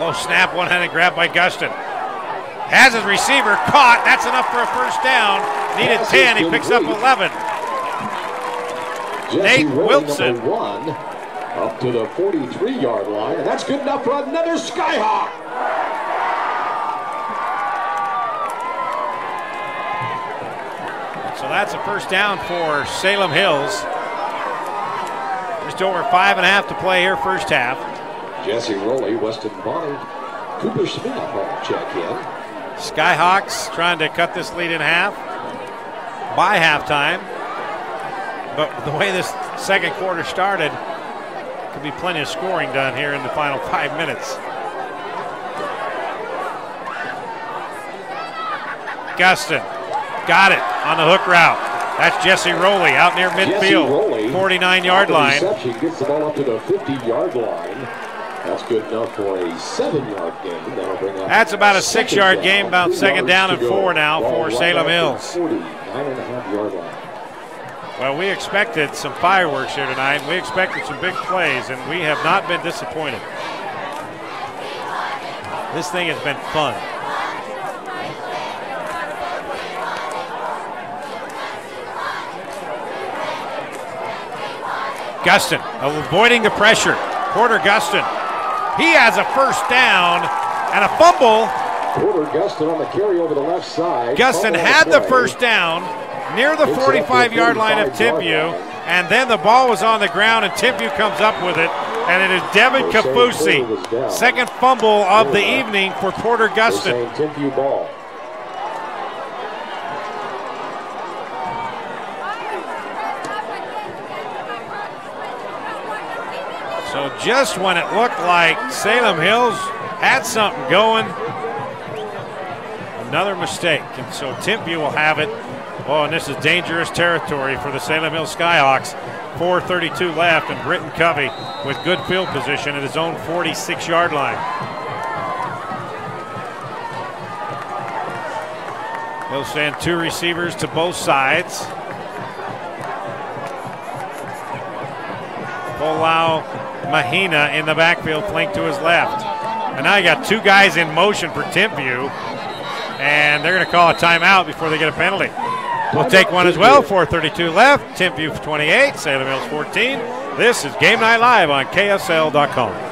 Low snap, one-handed grab by Guston. Has his receiver caught. That's enough for a first down. Needed 10. He picks up 11. Nate Wilson. 1 up to the 43-yard line, and that's good enough for another Skyhawk. So that's a first down for Salem Hills. Just over 5.5 to play here, first half. Jesse Rowley, Weston Bonner, Cooper Smith on check in. Skyhawks trying to cut this lead in half by halftime. But the way this second quarter started, could be plenty of scoring done here in the final 5 minutes. Guston got it on the hook route. That's Jesse Rowley out near midfield, 49-yard line. Gets the ball up to the 50-yard line. That's good enough for a 7-yard gain. That'll bring up. That's about a 6-yard gain, about second down and 4 now for Salem Hills. 49.5-yard line. Well, we expected some fireworks here tonight. We expected some big plays, and we have not been disappointed. This thing has been fun. Guston avoiding the pressure. Porter Guston. He has a first down and a fumble. Porter Guston on the carry over the left side. Guston had the first down near the 45-yard line of Timpview, and then the ball was on the ground, and Timpview comes up with it, and it is Devin Kafusi. Second fumble of the evening for Porter Guston. Timpview ball. So just when it looked like Salem Hills had something going, another mistake. And so Timpview will have it. Oh, and this is dangerous territory for the Salem Hills Skyhawks. 4:32 left, and Britton Covey with good field position at his own 46-yard line. He'll send 2 receivers to both sides. Palau Mahina in the backfield, flank to his left. And now you got 2 guys in motion for Timpview, and they're going to call a timeout before they get a penalty. We'll take one as well. 4:32 left. Timpview 28, Salem Hills 14. This is Game Night Live on KSL.com.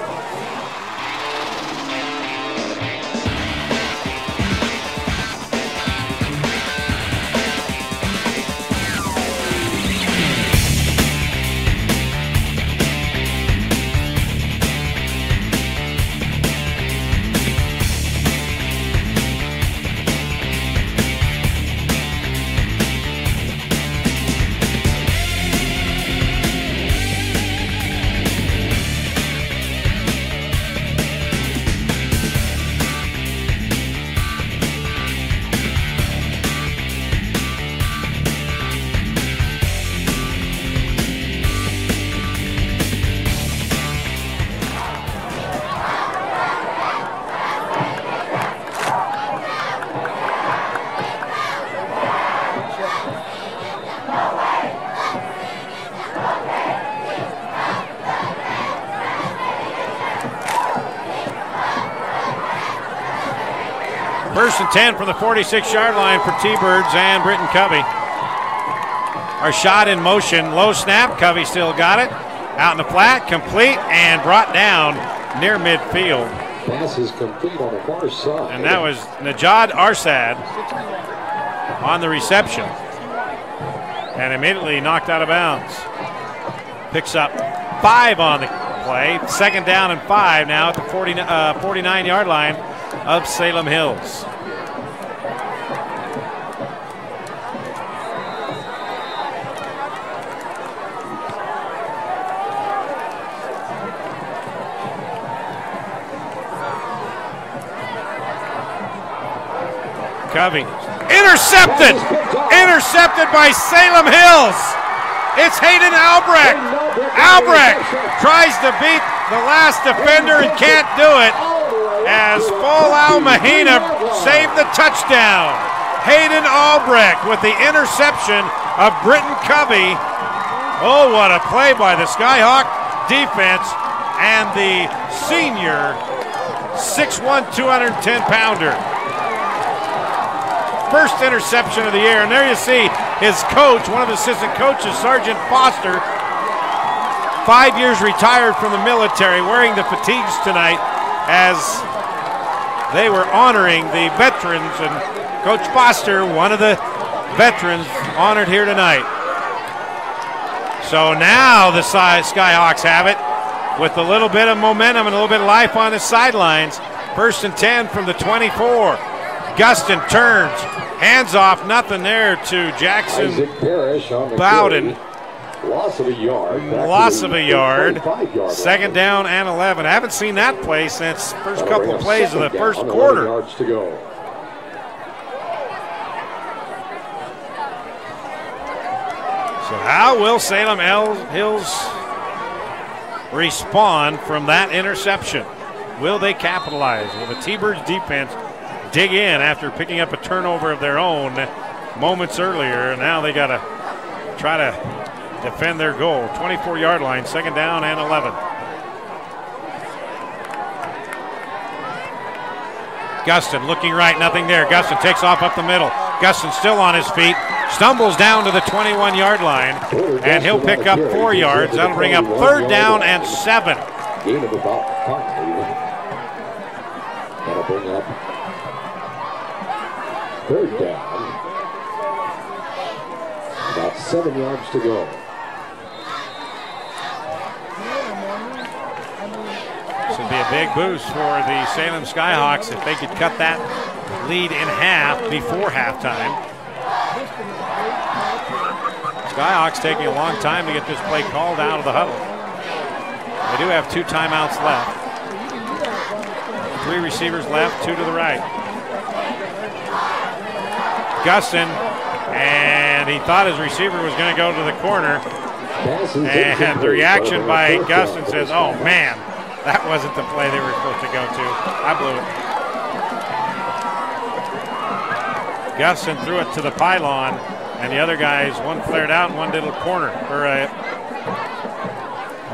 First and 10 from the 46-yard line for T-Birds and Britton Covey. Our shot in motion, low snap, Covey still got it. Out in the flat, complete, and brought down near midfield. Pass is complete on the far side. And that was Najad Arsad on the reception. And immediately knocked out of bounds. Picks up 5 on the play. Second down and 5 now at the 49-yard line of Salem Hills. Covey. Intercepted! Intercepted by Salem Hills. It's Hayden Albrecht. Albrecht tries to beat the last defender and can't do it, as Palau Mahina saved the touchdown. Hayden Albrecht with the interception of Britton Covey. Oh, what a play by the Skyhawk defense and the senior 6'1", 210-pounder. First interception of the year, and there you see his coach, one of his assistant coaches, Sergeant Foster, 5 years retired from the military, wearing the fatigues tonight as they were honoring the veterans, and Coach Foster, one of the veterans, honored here tonight. So now the Skyhawks have it with a little bit of momentum and a little bit of life on the sidelines. First and 10 from the 24. Gustin turns, hands off, nothing there to Jackson Bowden. Loss of a yard. Loss of a yard. Second down and 11. I haven't seen that play since first couple of plays of the first quarter. Yards to go. So how will Salem Hills respond from that interception? Will they capitalize? Will the T-Birds defense dig in after picking up a turnover of their own moments earlier? And now they got to try to defend their goal. 24-yard line, second down and 11. Gustin looking right, nothing there. Gustin takes off up the middle. Gustin still on his feet, stumbles down to the 21-yard line, and he'll pick up 4 yards. That'll bring up third down and 7. Gain of about 5. That'll bring up third down. About 7 yards to go. This would be a big boost for the Salem Skyhawks if they could cut that lead in half before halftime. Skyhawks taking a long time to get this play called out of the huddle. They do have 2 timeouts left. 3 receivers left, 2 to the right. Gustin, and he thought his receiver was going to go to the corner. And the reaction by Gustin says, oh man, that wasn't the play they were supposed to go to. I blew it. Gusson threw it to the pylon, and the other guys, one flared out and one did a corner, or a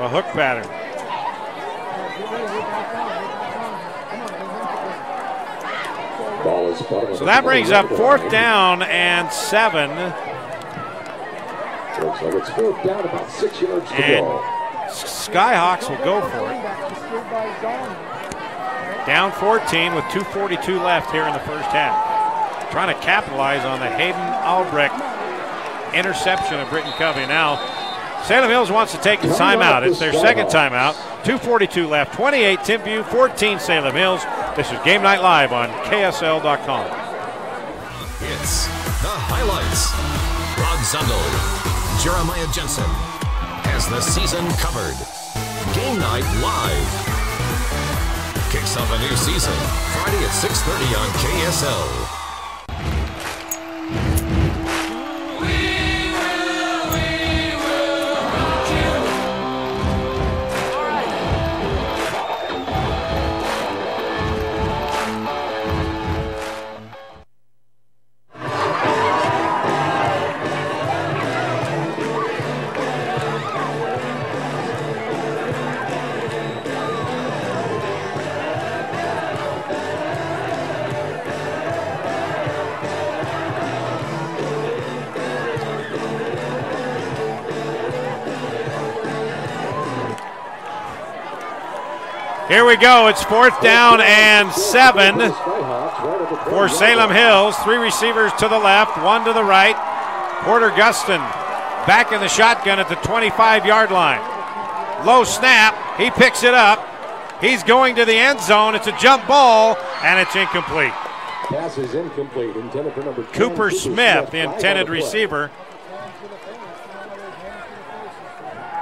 hook pattern. So that brings up 4th down and 7. Looks like it's 4th down, about 6 yards to go. Skyhawks will go for it. Down 14 with 2:42 left here in the first half. Trying to capitalize on the Hayden Albrecht interception of Britton Covey. Now, Salem Hills wants to take the timeout. It's their second timeout. 2:42 left. 28 Timpview, 14 Salem Hills. This is Game Night Live on KSL.com. It's the highlights. Rod Zundel, Jeremiah Jensen has the season covered. Game Night Live kicks off a new season Friday at 6:30 on KSL. Here we go. It's 4th down and 7 for Salem Hills. 3 receivers to the left, 1 to the right. Porter Guston back in the shotgun at the 25-yard line. Low snap. He picks it up. He's going to the end zone. It's a jump ball, and it's incomplete. Pass is incomplete. Intended for number 10, Cooper Smith, the intended receiver.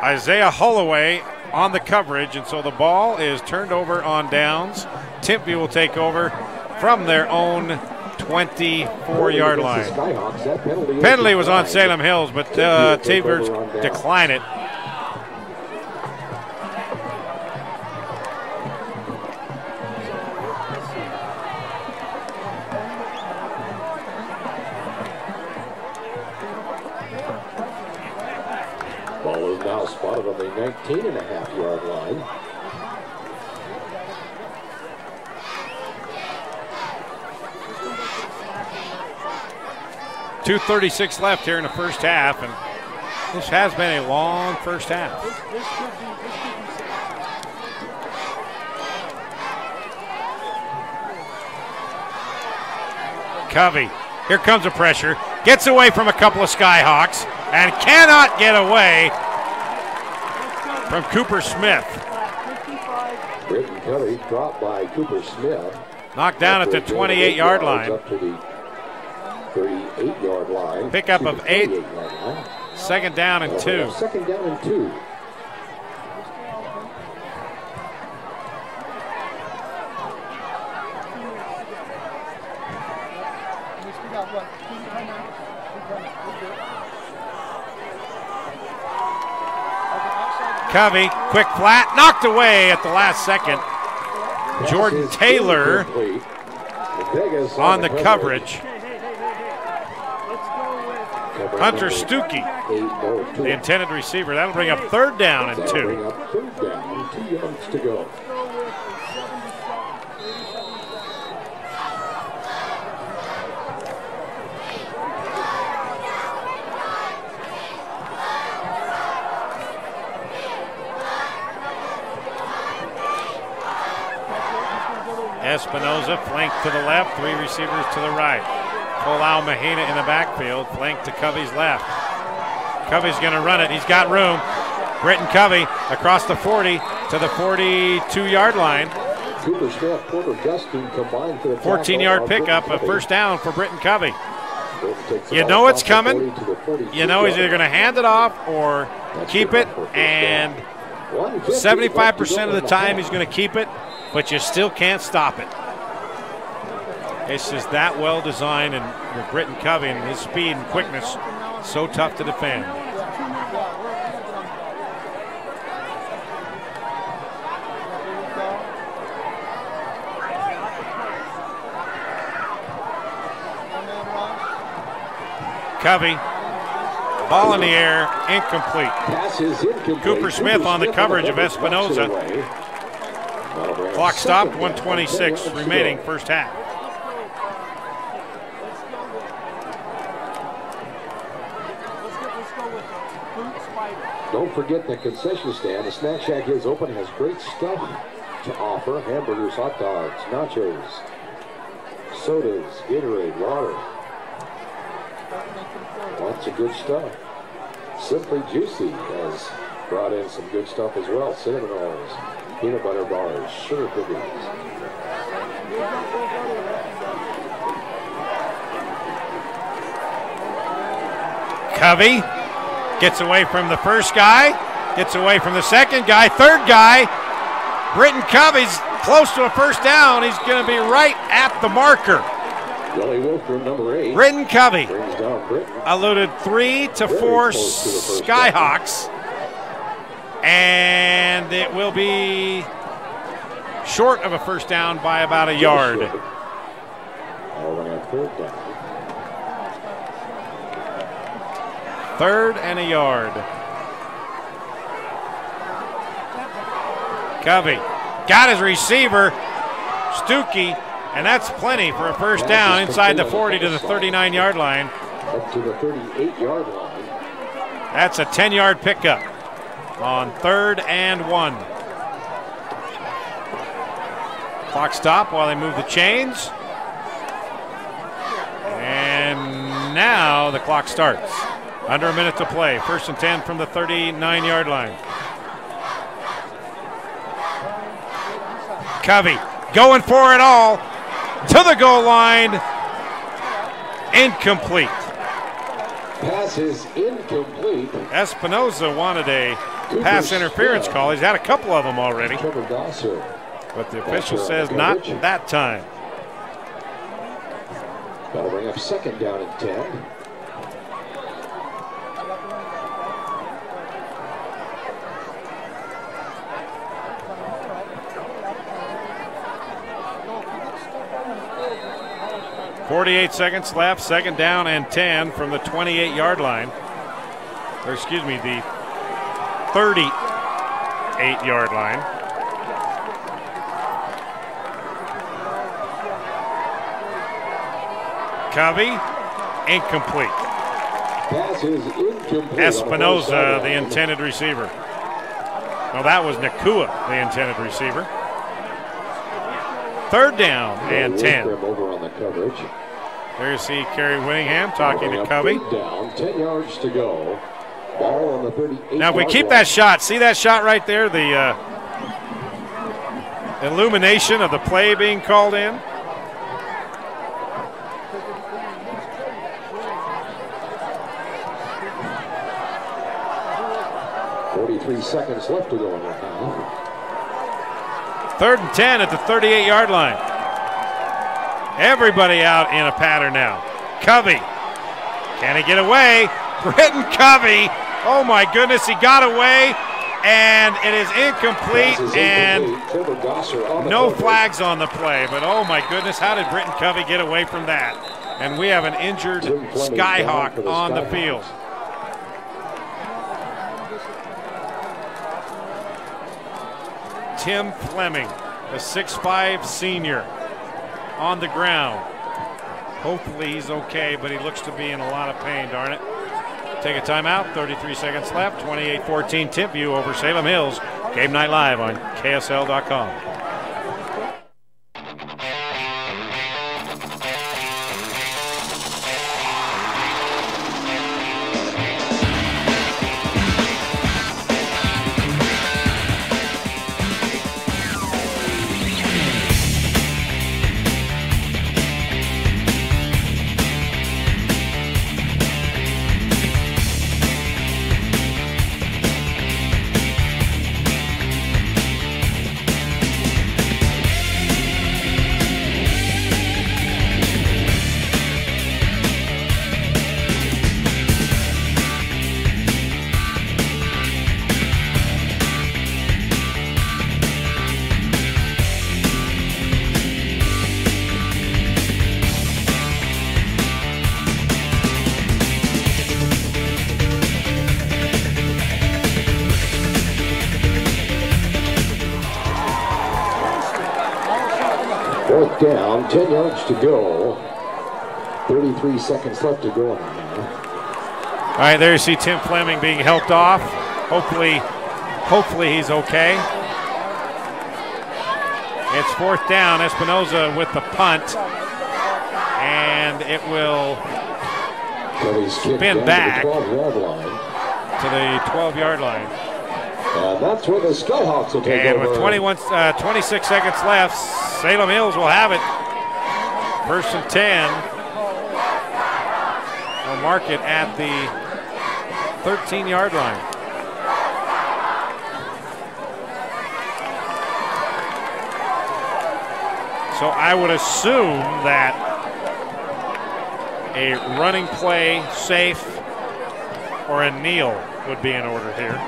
Isaiah Holloway on the coverage, and so the ball is turned over on downs. Timpview will take over from their own 24-yard line. Penalty was on Salem Hills, but Tabers decline it. Ball is now spotted on the 19.5-yard line. .236 left here in the first half, and this has been a long first half. Covey, here comes a pressure, gets away from a couple of Skyhawks, and cannot get away from Cooper Smith. Britton Covey dropped by Cooper Smith. Knocked down at the 28-yard line. Up to the 38-yard line. Pickup of 8. Second down and 2. Second down and 2. Covey, quick flat, knocked away at the last second. Jordan Taylor on the coverage. Hunter Stuckey, the intended receiver. That'll bring up 3rd down and 2. 2 yards to go. Espinoza flanked to the left, 3 receivers to the right. Palau Mahina in the backfield, flanked to Covey's left. Covey's going to run it. He's got room. Britton Covey across the 40 to the 42-yard line. 14-yard pickup, a first down for Britton Covey. You know it's coming. You know he's either going to hand it off or keep it, and 75% of the time he's going to keep it, but you still can't stop it. It's just that well designed, and with Britton Covey and his speed and quickness, so tough to defend. Covey, ball in the air, incomplete. Pass is incomplete. Cooper Smith on the coverage of Espinoza. Clock stopped, 1:26 remaining first half. Don't forget the concession stand. The Snack Shack is open, has great stuff to offer. Hamburgers, hot dogs, nachos, sodas, Gatorade, water. Lots of good stuff. Simply Juicy has brought in some good stuff as well. Cinnamon rolls, peanut butter bars, sugar cookies. Covey gets away from the first guy, gets away from the second guy, third guy. Britton Covey's close to a first down. He's going to be right at the marker. Willie Wilford, number 8. Britton Covey Brings down Britton. eluded 3 to 4 Skyhawks, and it will be short of a first down by about a yard. Third down. Third and a yard. Covey got his receiver, Stuckey, and that's plenty for a first down inside the 40 to the 39-yard line. Up to the 38-yard line. That's a 10-yard pickup on 3rd and 1. Clock stop while they move the chains. And now the clock starts. Under a minute to play. 1st and 10 from the 39-yard line. Covey going for it all to the goal line. Incomplete. Pass is incomplete. Espinoza wanted a pass interference call. He's had a couple of them already. But the official says not that time. That'll bring up 2nd down and 10. .48 seconds left, 2nd down and 10 from the 28-yard line. Or excuse me, the 38-yard line. Covey, incomplete. Pass is incomplete. Espinoza, the intended receiver. No, that was Nakua, the intended receiver. 3rd down and 10. Over on the coverage. There's Kerry Winningham talking to Covey. Down, 10 yards to go. Ball on the 38. Now, if we keep that shot, see that shot right there? The illumination of the play being called in. Seconds left to go in that time. 3rd and 10 at the 38-yard line. Everybody out in a pattern now. Covey, can he get away? Britton Covey, oh my goodness, he got away, and it is incomplete, and no flags on the play, but oh my goodness, how did Britton Covey get away from that? And we have an injured Skyhawk on the field. Tim Fleming, a 6'5" senior, on the ground. Hopefully he's okay, but he looks to be in a lot of pain, darn it. Take a timeout, 33 seconds left, 28-14 Timpview over Salem Hills. Game Night Live on KSL.com. down, 10 yards to go. 33 seconds left to go in the half. All right, there you see Tim Fleming being helped off. Hopefully he's okay. It's 4th down. Espinoza with the punt. And it will spin back to the 12-yard line. And that's where the Skyhawks will take over. And with 26 seconds left, Salem Hills will have it. 1st and 10. They'll mark it at the 13-yard line. So I would assume that a running play, safe, or a kneel would be in order here.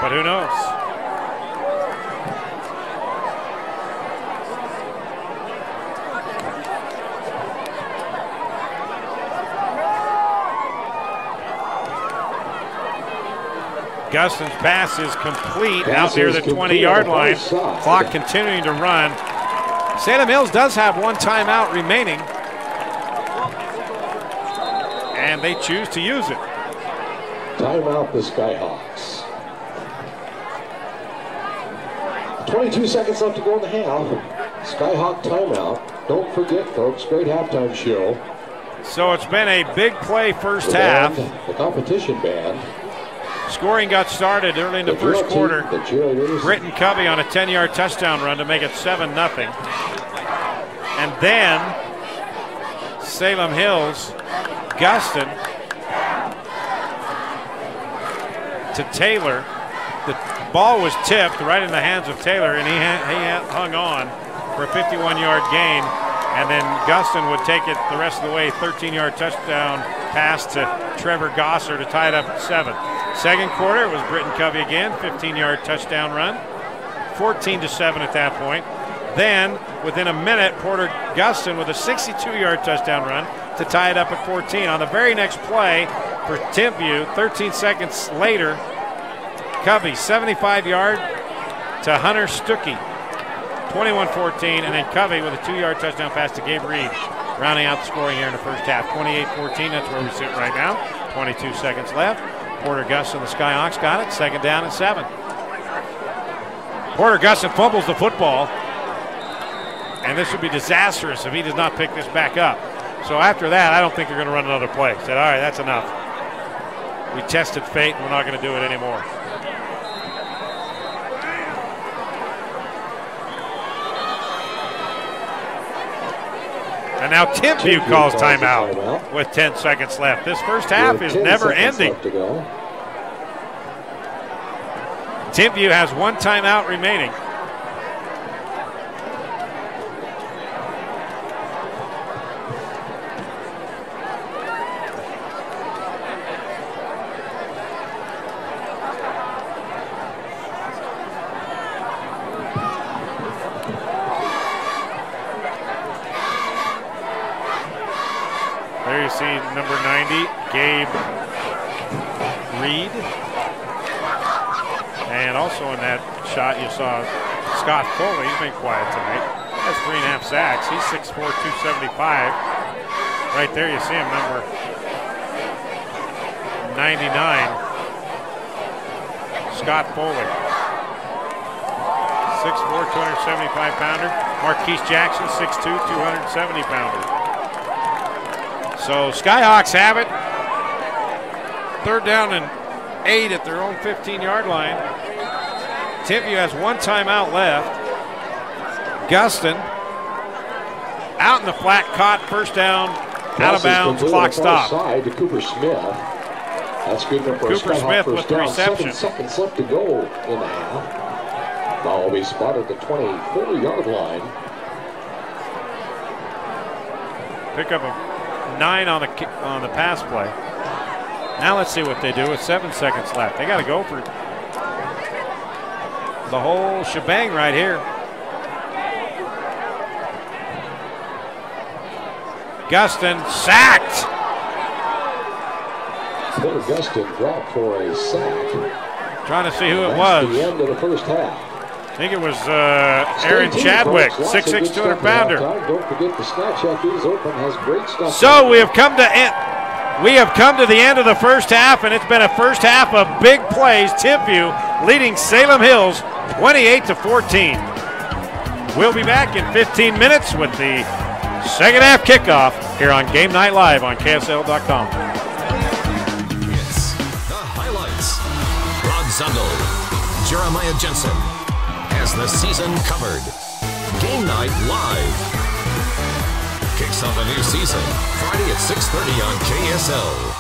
But who knows? Guston's pass is complete out near the 20-yard line. Clock continuing to run. Salem Hills does have 1 timeout remaining, and they choose to use it. Timeout the Skyhawks. 22 seconds left to go in the half. Skyhawk timeout. Don't forget, folks, great halftime show. So it's been a big play first half. The competition band. Scoring got started early in the first quarter. Britton Covey on a 10-yard touchdown run to make it 7-0. And then Salem Hills, Guston to Taylor. The ball was tipped right in the hands of Taylor, and he hung on for a 51-yard gain. And then Guston would take it the rest of the way, 13-yard touchdown pass to Trevor Gosser to tie it up at 7. Second quarter, it was Britton Covey again, 15-yard touchdown run, 14-7 at that point. Then, within a minute, Porter Guston with a 62-yard touchdown run to tie it up at 14. On the very next play for Timpview, 13 seconds later, Covey, 75-yard to Hunter Stuckey, 21-14, and then Covey with a 2-yard touchdown pass to Gabe Reed, rounding out the scoring here in the first half. 28-14, that's where we sit right now. 22 seconds left. Porter Guston, the Skyhawks got it. 2nd down and 7. Porter Guston fumbles the football, and this would be disastrous if he does not pick this back up. So after that, I don't think they're going to run another play. Said, all right, that's enough. We tested fate, and we're not going to do it anymore. And now Timpview calls timeout with 10 seconds left. This first half is never ending. Timpview has 1 timeout remaining. There you see number 90, Gabe Reed. And also in that shot you saw Scott Foley. He's been quiet tonight. Has 3.5 sacks. He's 6'4", 275. Right there you see him, number 99, Scott Foley. 6'4", 275-pounder. Marquise Jackson, 6'2", 270-pounder. So Skyhawks have it. 3rd down and 8 at their own 15-yard line. Timpview has 1 timeout left. Guston out in the flat, caught, 1st down, out of bounds, clock stop. To Cooper Smith. That's good enough for Cooper Smith with the reception. 7 seconds left to go in the half. Ball will be spotted at the 24-yard line. Pick up a 9 on the pass play. Now let's see what they do with 7 seconds left. They got to go for the whole shebang right here. Guston sacked. Porter Guston dropped for a sack. Trying to see who it was. The end of the first half. I think it was Aaron Chadwick, 6'6", 200-pounder. Don't forget the Snack Shack is open, has great stuff. So we have come to the end of the first half, and it's been a first half of big plays. Timpview leading Salem Hills 28-14. We'll be back in 15 minutes with the second half kickoff here on Game Night Live on KSL.com. It's the highlights. Rod Zundel, Jeremiah Jensen has the season covered. Game Night Live kicks off a new season Friday at 6:30 on KSL.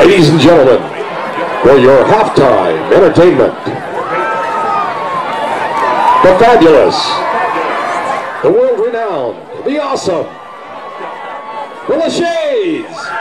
Ladies and gentlemen, for your halftime entertainment, the fabulous, the world-renowned, the awesome, the Lachey's.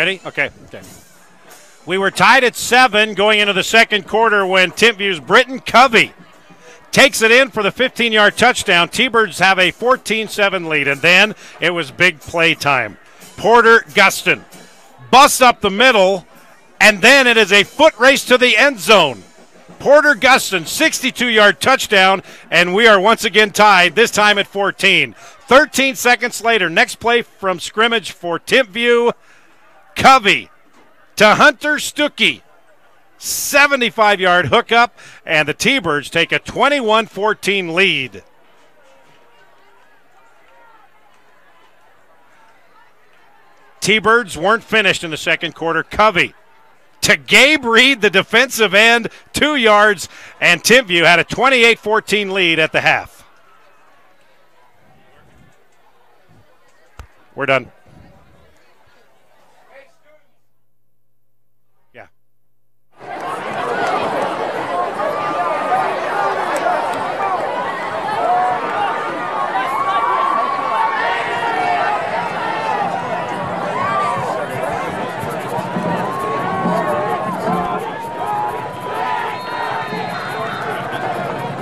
Ready? Okay. We were tied at 7 going into the second quarter when Timpview's Britton Covey takes it in for the 15-yard touchdown. T-Birds have a 14-7 lead, and then it was big play time. Porter Guston busts up the middle, and then it is a foot race to the end zone. Porter Guston, 62-yard touchdown, and we are once again tied, this time at 14. 13 seconds later, next play from scrimmage for Timpview, Covey to Hunter Stuckey. 75-yard hookup, and the T-Birds take a 21-14 lead. T-Birds weren't finished in the second quarter. Covey to Gabe Reed, the defensive end, 2 yards, and Timpview had a 28-14 lead at the half. We're done. Yeah.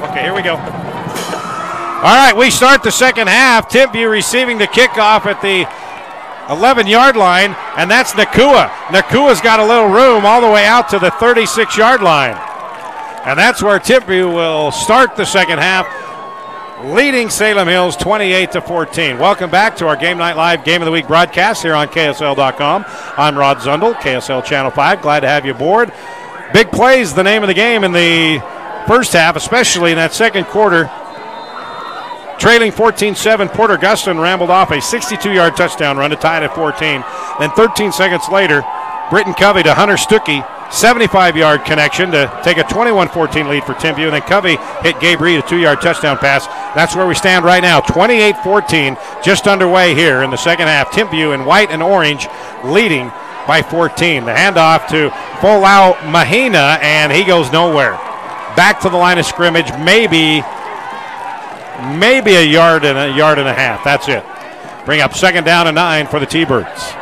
Okay, here we go. All right, we start the second half. Timpview receiving the kickoff at the 11-yard line, and that's Nakua. Nakua's got a little room all the way out to the 36-yard line. And that's where Timpview will start the second half, leading Salem Hills 28-14. Welcome back to our Game Night Live Game of the Week broadcast here on KSL.com. I'm Rod Zundel, KSL Channel 5. Glad to have you aboard. Big plays, the name of the game in the first half, especially in that second quarter. Trailing 14-7, Porter Guston rambled off a 62-yard touchdown run to tie it at 14. Then 13 seconds later, Britton Covey to Hunter Stuckey, 75-yard connection to take a 21-14 lead for Timpview. And then Covey hit Gabe Reed, a 2-yard touchdown pass. That's where we stand right now, 28-14, just underway here in the second half. Timpview in white and orange leading by 14. The handoff to Folau Mahina, and he goes nowhere. Back to the line of scrimmage, maybe a yard and a half. That's it. Bring up second down and 9 for the T-Birds.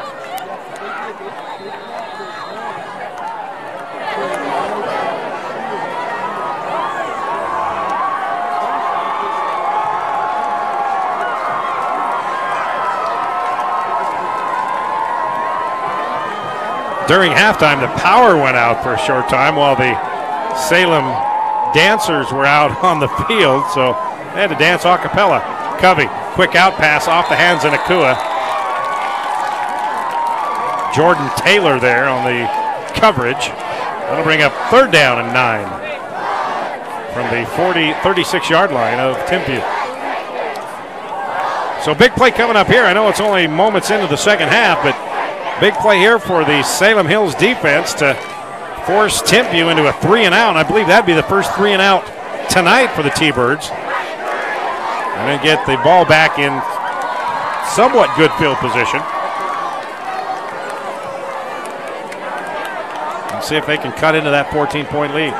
During halftime, the power went out for a short time while the Salem dancers were out on the field, so they had to dance a cappella. Covey, quick out pass off the hands of Nakua. Jordan Taylor there on the coverage. That'll bring up third down and 9 from the 36-yard line of Timpview. So big play coming up here. I know it's only moments into the second half, but big play here for the Salem Hills defense to force Timpview into a 3-and-out. I believe that'd be the first 3-and-out tonight for the T-Birds. And then get the ball back in somewhat good field position. And see if they can cut into that 14-point lead.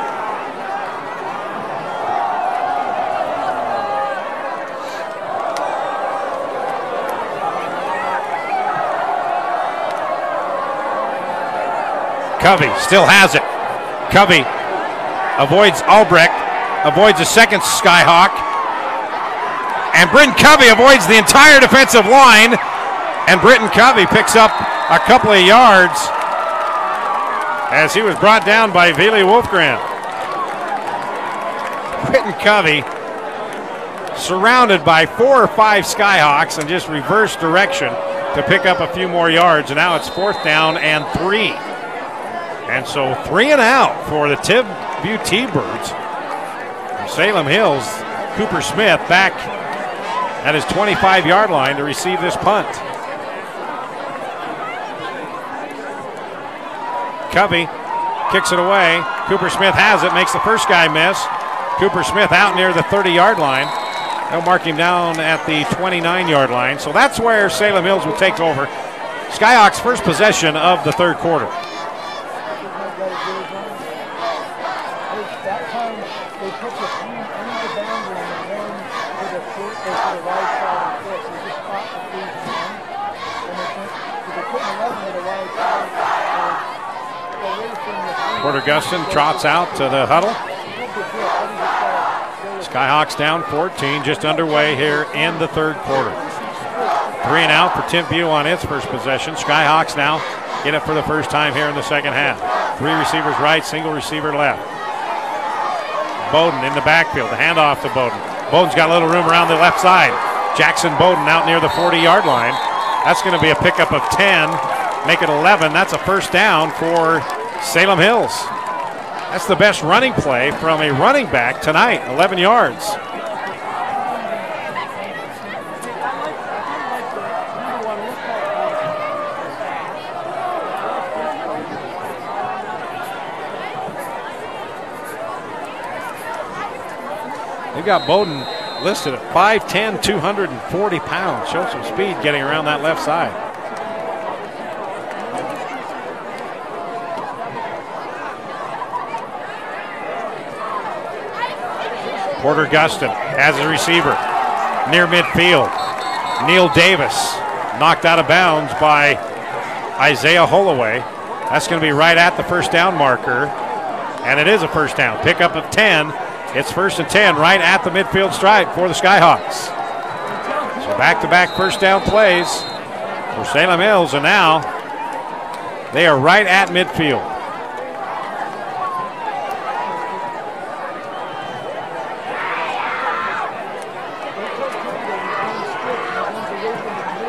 Covey still has it. Covey avoids Albrecht, avoids a second Skyhawk. And Britton Covey avoids the entire defensive line. And Britton Covey picks up a couple of yards as he was brought down by Vili Wolfgren. Britton Covey surrounded by 4 or 5 Skyhawks and just reverse direction to pick up a few more yards. And now it's fourth down and 3. And so 3-and-out for the Timpview T-Birds. From Salem Hills, Cooper Smith back at his 25-yard line to receive this punt. Covey kicks it away. Cooper Smith has it, makes the first guy miss. Cooper Smith out near the 30-yard line. They'll mark him down at the 29-yard line. So that's where Salem Hills will take over. Skyhawks' first possession of the third quarter. Porter Gustin trots out to the huddle. Skyhawks down 14, just underway here in the third quarter. 3 and out for Timpview on its first possession. Skyhawks now get it for the first time here in the second half. 3 receivers right, single receiver left. Bowden in the backfield, the handoff to Bowden. Bowden's got a little room around the left side. Jackson Bowden out near the 40-yard line. That's going to be a pickup of 10, make it 11. That's a first down for Salem Hills. That's the best running play from a running back tonight, 11 yards. They've got Bowden listed at 5'10", 240 pounds. Shows some speed getting around that left side. Porter Gustin has a receiver near midfield. Neil Davis knocked out of bounds by Isaiah Holloway. That's going to be right at the first down marker, and it is a first down. Pickup of 10. It's 1st and 10 right at the midfield stripe for the Skyhawks. So back-to-back first down plays for Salem Hills, and now they are right at midfield.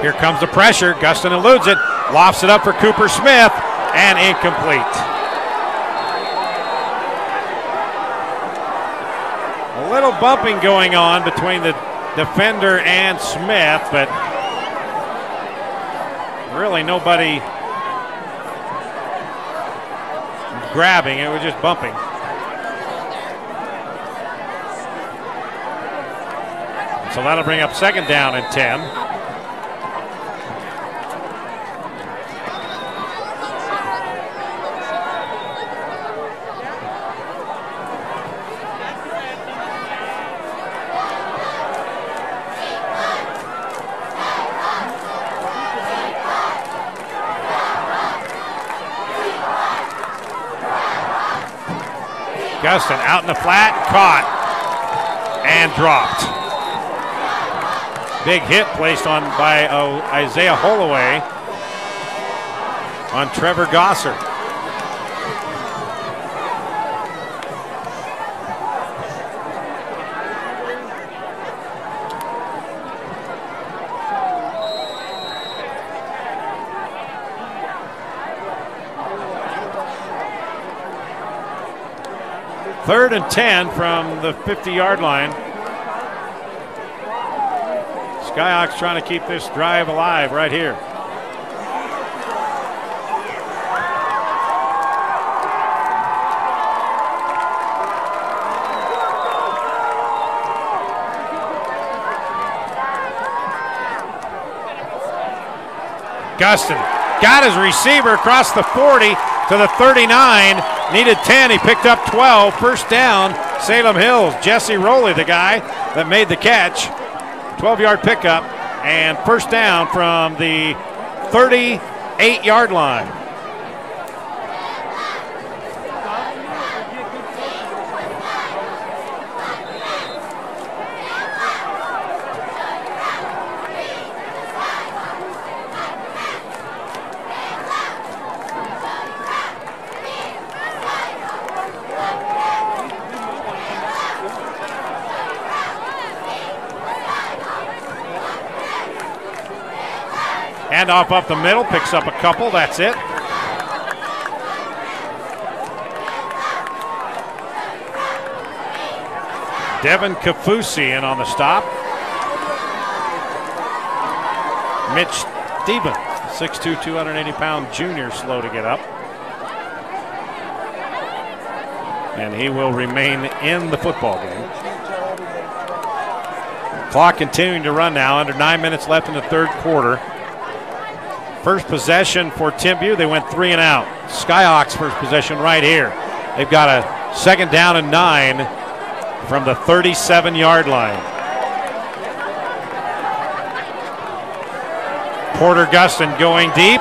Here comes the pressure. Gustin eludes it, lofts it up for Cooper Smith, and incomplete. A little bumping going on between the defender and Smith, but really nobody grabbing. It was just bumping. So that'll bring up 2nd down and 10. Gustin out in the flat, caught and dropped. Big hit placed on by Isaiah Holloway on Trevor Gosser. Third and 10 from the 50-yard line. Skyhawks trying to keep this drive alive right here. Gustin got his receiver across the 40 to the 39. Needed 10, he picked up 12. First down, Salem Hills. Jesse Rowley, the guy that made the catch. 12-yard pickup and first down from the 38-yard line. Handoff up the middle, picks up a couple, that's it. Devin Kafusi in on the stop. Mitch Stevens, 6'2", 280-pound junior, slow to get up. And he will remain in the football game. Clock continuing to run now, under 9 minutes left in the third quarter. First possession for Timpview, they went 3 and out. Skyhawks first possession right here. They've got a 2nd down and 9 from the 37-yard line. Porter Gustin going deep,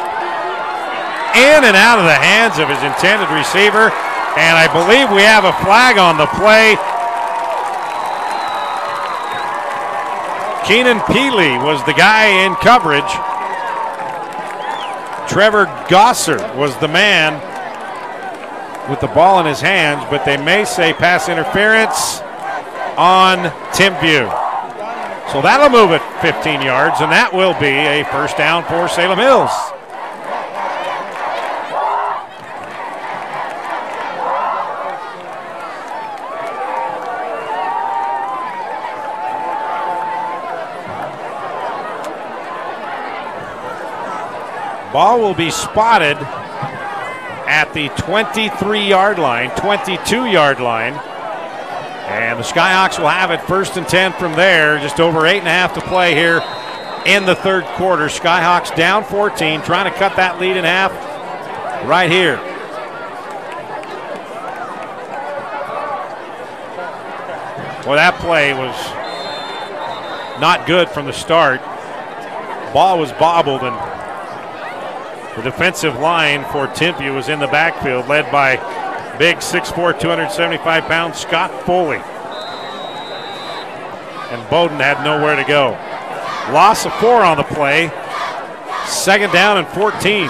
in and out of the hands of his intended receiver. And I believe we have a flag on the play. Keenan Peely was the guy in coverage. Trevor Gosser was the man with the ball in his hands, but they may say pass interference on Timpview. So that'll move it 15 yards, and that will be a first down for Salem Hills. Ball will be spotted at the 23-yard line, 22-yard line. And the Skyhawks will have it first and 10 from there. Just over 8.5 to play here in the third quarter. Skyhawks down 14, trying to cut that lead in half right here. Well, that play was not good from the start. Ball was bobbled, and the defensive line for Timpview was in the backfield, led by big 6'4", 275-pound Scott Foley. And Bowden had nowhere to go. Loss of 4 on the play. Second down and 14.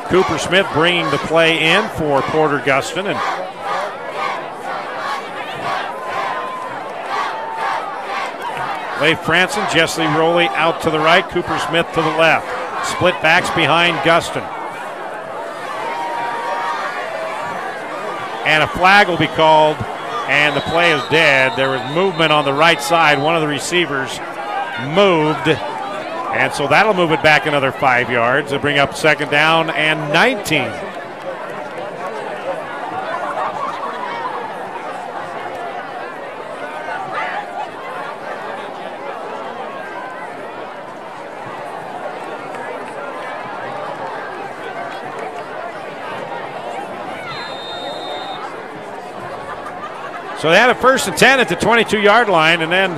Cooper Smith bringing the play in for Porter Guston. And Leif Franson, Jessley Rowley out to the right, Cooper Smith to the left. Split backs behind Guston. And a flag will be called, and the play is dead. There was movement on the right side. One of the receivers moved, and so that'll move it back another 5 yards. They'll bring up second down and 19. So they had a first and 10 at the 22-yard line, and then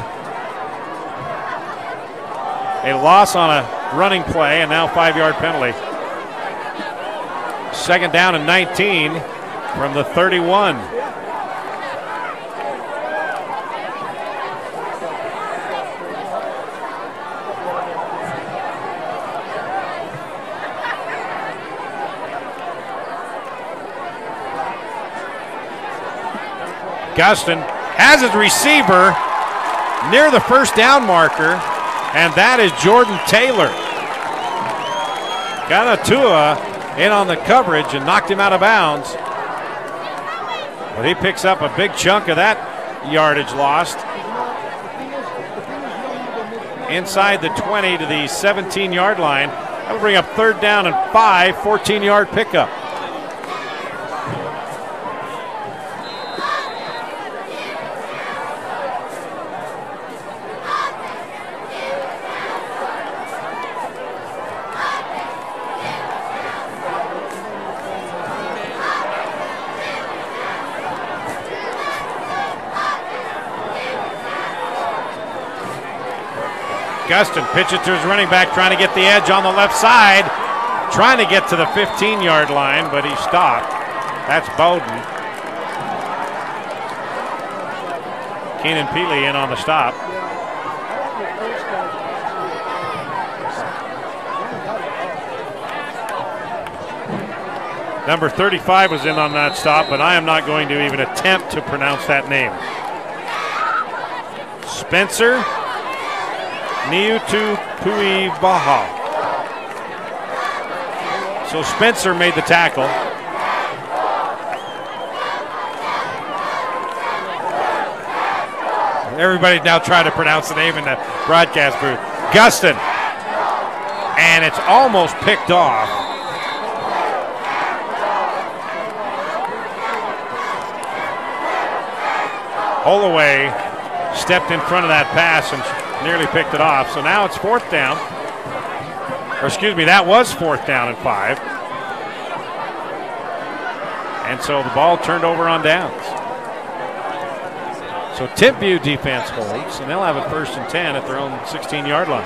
a loss on a running play, and now 5-yard penalty. Second down and 19 from the 31. Guston has his receiver near the first down marker, and that is Jordan Taylor. Got Atua in on the coverage and knocked him out of bounds. But he picks up a big chunk of that yardage lost. Inside the 20 to the 17-yard line. That'll bring up third down and 5, 14-yard pickup. Guston pitches to his running back, trying to get the edge on the left side, trying to get to the 15-yard line, but he stopped. That's Bowden. Keenan Peely in on the stop. Number 35 was in on that stop, but I am not going to even attempt to pronounce that name. Spencer Niutu Puibaha. So Spencer made the tackle. Everybody's now trying to pronounce the name in the broadcast booth. Guston. And it's almost picked off. Holloway stepped in front of that pass and nearly picked it off. So now it's fourth down. Or excuse me, that was fourth down and 5. And so the ball turned over on downs. So Timpview defense holds, and they'll have it first and 10 at their own 16-yard line.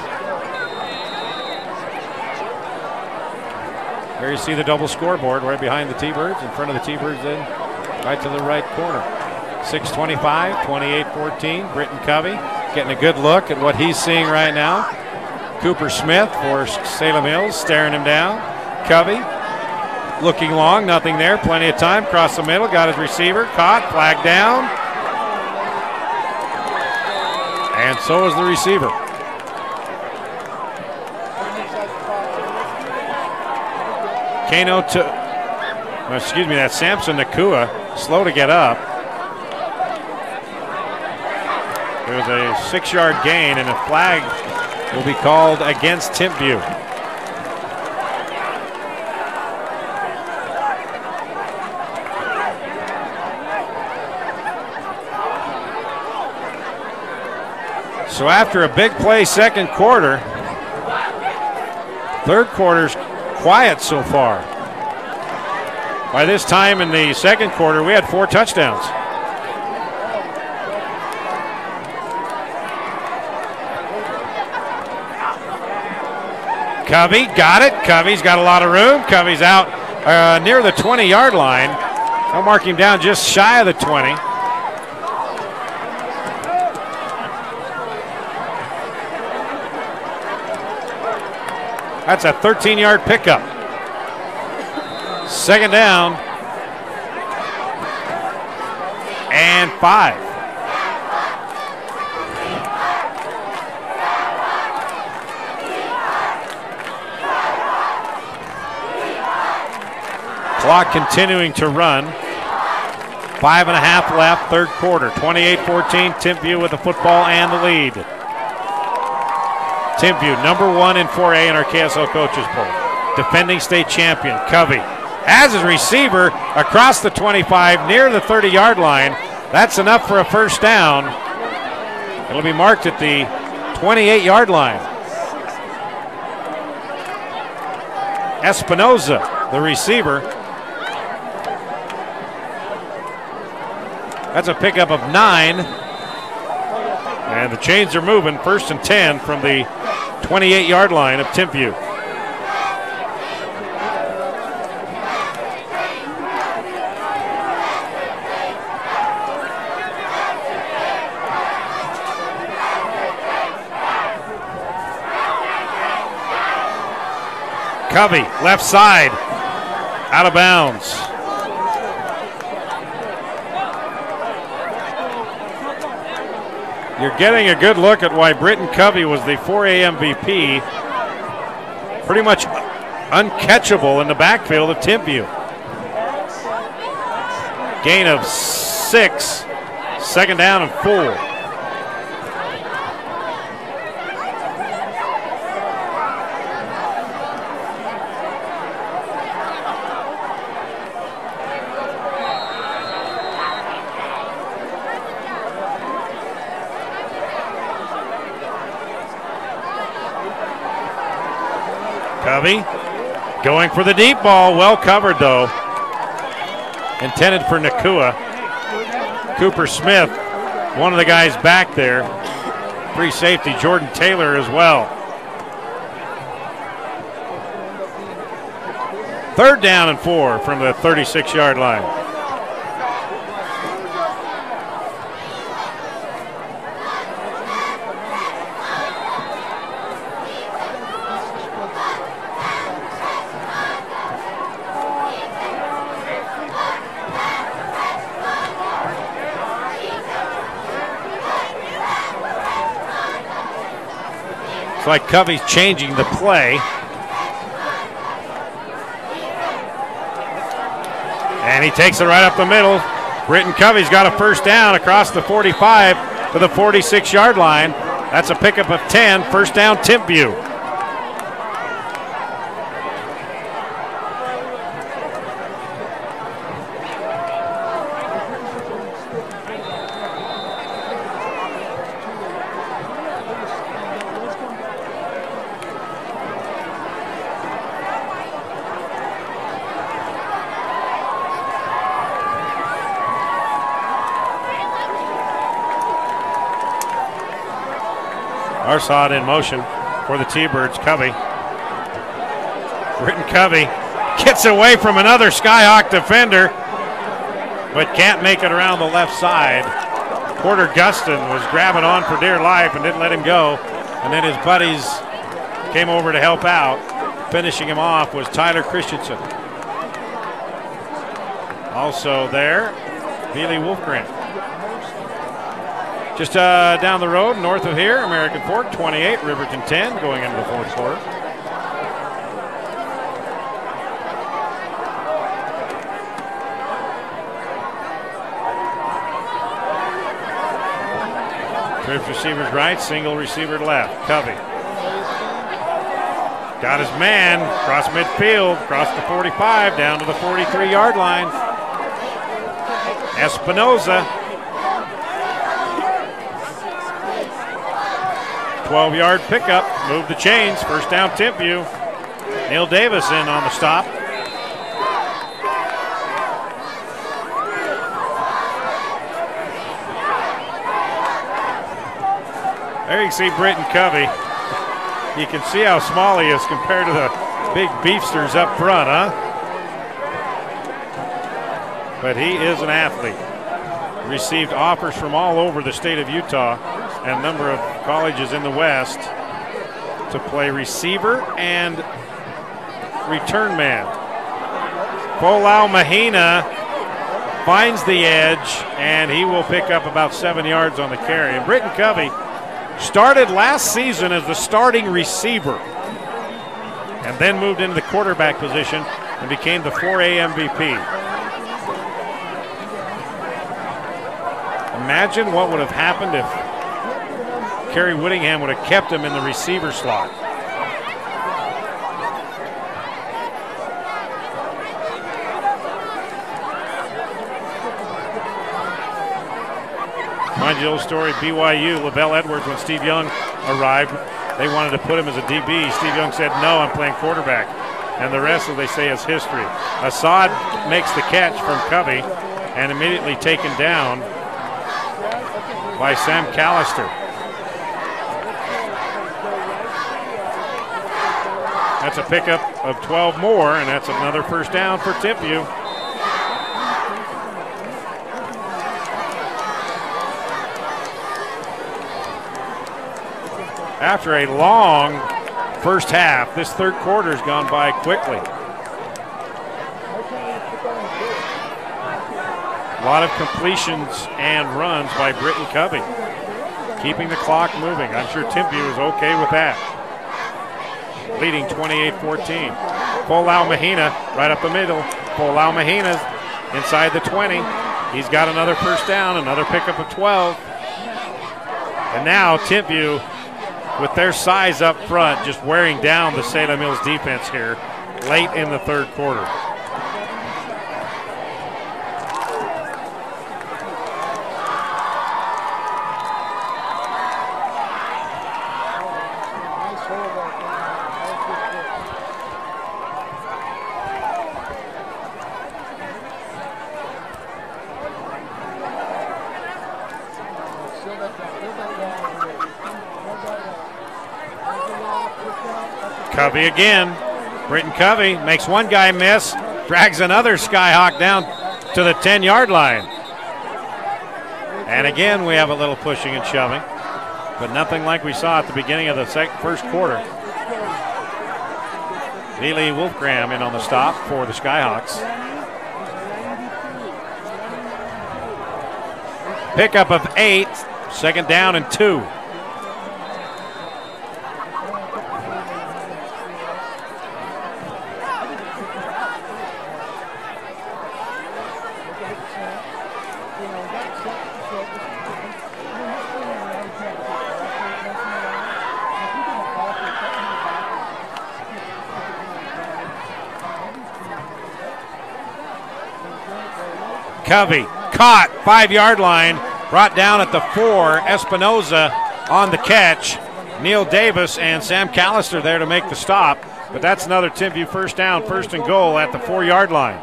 Here you see the double scoreboard right behind the T-Birds, in front of the T-Birds, then right to the right corner. 6:25, 28-14. Britton Covey getting a good look at what he's seeing right now. Cooper Smith for Salem Hills staring him down. Covey looking long, nothing there, plenty of time. Across the middle, got his receiver, caught, flag down. And so is the receiver. That's Samson Nakua, slow to get up. It was a 6-yard gain, and a flag will be called against Timpview. So after a big play second quarter, third quarter's quiet so far. By this time in the second quarter, we had 4 touchdowns. Covey got it. Covey's got a lot of room. Covey's out near the 20-yard line. I'll mark him down just shy of the 20. That's a 13-yard pickup. Second down and 5. Clock continuing to run. 5.5 left, third quarter. 28-14, Timpview with the football and the lead. Timpview, number 1 in 4A in our KSL Coaches Poll. Defending state champion, Covey. Has his receiver across the 25 near the 30-yard line. That's enough for a first down. It'll be marked at the 28-yard line. Espinoza, the receiver. That's a pickup of 9. And the chains are moving. First and 10 from the 28-yard line of Timpview. Covey, left side, out of bounds. You're getting a good look at why Britton Covey was the 4A MVP. Pretty much uncatchable in the backfield of Timpview. Gain of 6, second down and 4. Covey going for the deep ball, well covered though. Intended for Nakua. Cooper Smith, one of the guys back there. Free safety, Jordan Taylor as well. Third down and 4 from the 36-yard line. It's like Covey's changing the play. And he takes it right up the middle. Britton Covey's got a first down across the 45 to the 46-yard line. That's a pickup of 10, first down Timpview. Arsad in motion for the T-Birds. Covey. Britton Covey Gets away from another Skyhawk defender, but can't make it around the left side. Porter Gustin was grabbing on for dear life and didn't let him go. And then his buddies came over to help out. Finishing him off was Tyler Christensen. Also there, Bealey Wolfgram. Just down the road, north of here, American Fork 28, Riverton 10, going into the fourth quarter. Trips receivers right, single receiver left. Covey. Got his man, cross midfield, across the 45, down to the 43-yard line. Espinoza. 12-yard pickup, move the chains, first down Timpview. Neil Davis in on the stop. There you can see Britton Covey. You can see how small he is compared to the big beefsters up front, huh? But he is an athlete. Received offers from all over the state of Utah and a number of colleges in the West to play receiver and return man. Folau Mahina finds the edge, and he will pick up about 7 yards on the carry. And Britton Covey started last season as the starting receiver and then moved into the quarterback position and became the 4A MVP. Imagine what would have happened if Kerry Whittingham would have kept him in the receiver slot. Mind you the old story, BYU, Lavelle Edwards, when Steve Young arrived, they wanted to put him as a DB. Steve Young said, no, I'm playing quarterback. And the rest, as they say, is history. Assad makes the catch from Covey and immediately taken down by Sam Callister. That's a pickup of 12 more, and that's another first down for Timpview. After a long first half, this third quarter has gone by quickly. A lot of completions and runs by Britton Covey, keeping the clock moving. I'm sure Timpview is okay with that. Leading 28-14. Folau Mahina right up the middle. Folau Mahina inside the 20. He's got another first down, another pickup of 12. And now Timpview, with their size up front, just wearing down the Salem Hills defense here late in the third quarter. Covey again. Britton Covey makes one guy miss, drags another Skyhawk down to the 10-yard line. And again, we have a little pushing and shoving, but nothing like we saw at the beginning of the first quarter. Bealey Wolfgram in on the stop for the Skyhawks. Pickup of 8, second down and 2. Covey caught, 5-yard line, brought down at the 4. Espinoza on the catch. Neil Davis and Sam Callister there to make the stop. But that's another Timpview first down, first and goal at the 4-yard line.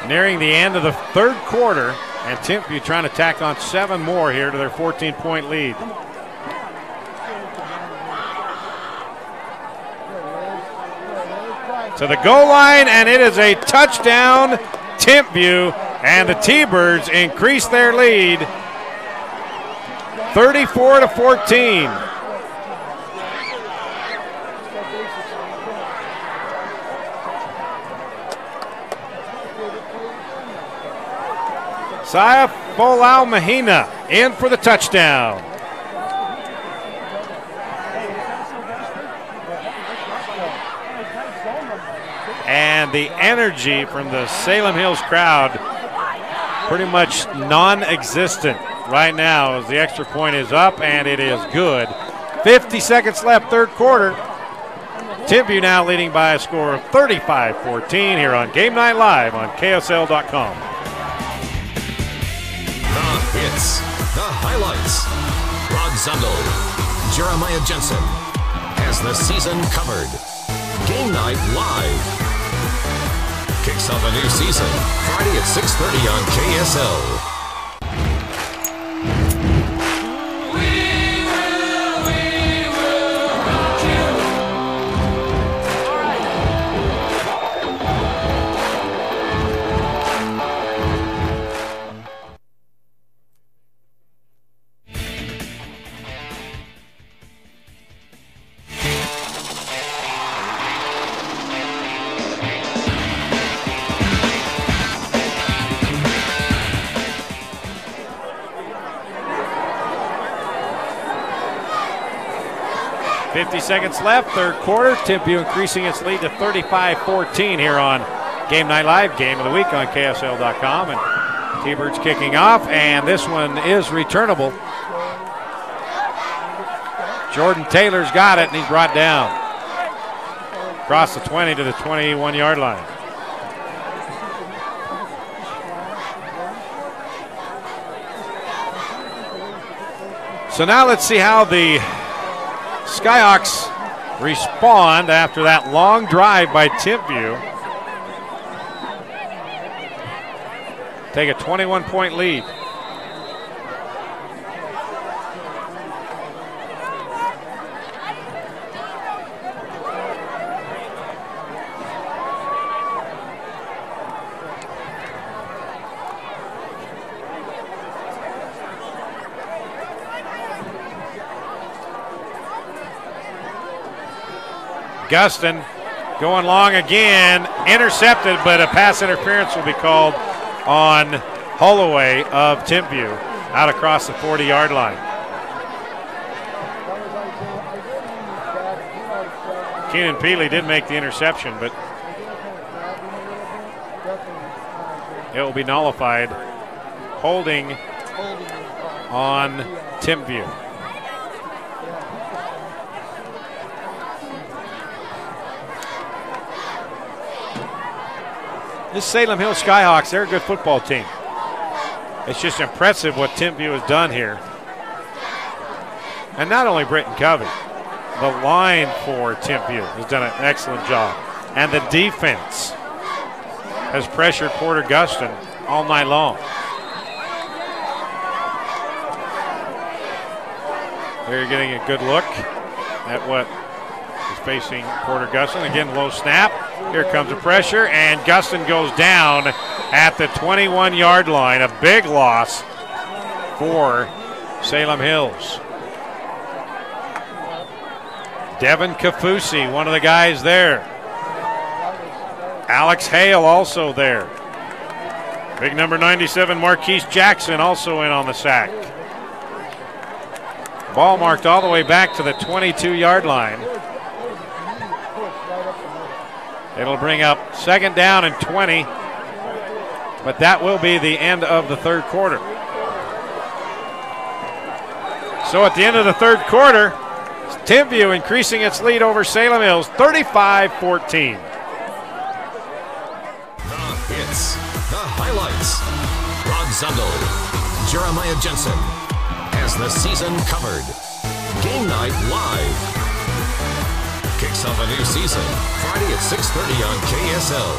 Nearing the end of the third quarter, and Timpview trying to tack on 7 more here to their 14-point lead. To the goal line, and it is a touchdown, Timpview, and the T-Birds increase their lead 34-14. Saya Folau Mahina in for the touchdown. And the energy from the Salem Hills crowd pretty much non-existent right now as the extra point is up, and it is good. 50 seconds left, third quarter. Timpview now leading by a score of 35-14 here on Game Night Live on KSL.com. The hits, the highlights. Rod Zundel, Jeremiah Jensen has the season covered. Game Night Live kicks off a new season Friday at 6:30 on KSL. Seconds left, third quarter. Timpview increasing its lead to 35-14 here on Game Night Live, game of the week on KSL.com. And T-Birds kicking off, and this one is returnable. Jordan Taylor's got it, and he's brought down across the 20 to the 21-yard line. So now let's see how the Skyhawks respond after that long drive by Timpview. Take a 21-point lead. Gustin going long again, intercepted, but a pass interference will be called on Holloway of Timpview out across the 40-yard line. Keenan Peely did make the interception, but it will be nullified. Holding on Timpview. This Salem Hills Skyhawks, they're a good football team. It's just impressive what Timpview has done here. And not only Britton Covey, the line for Timpview has done an excellent job. And the defense has pressured Porter Gustin all night long. There you're getting a good look at what is facing Porter Gustin. Again, low snap. Here comes the pressure, and Gustin goes down at the 21-yard line. A big loss for Salem Hills. Devin Kafusi, one of the guys there. Alex Hale also there. Big number 97, Marquise Jackson, also in on the sack. Ball marked all the way back to the 22-yard line. It'll bring up second down and 20, but that will be the end of the third quarter. So at the end of the third quarter, Timpview increasing its lead over Salem Hills, 35-14. The hits, the highlights. Rod Zundel, Jeremiah Jensen has the season covered. Game Night Live kicks off a new season Friday at 6:30 on KSL.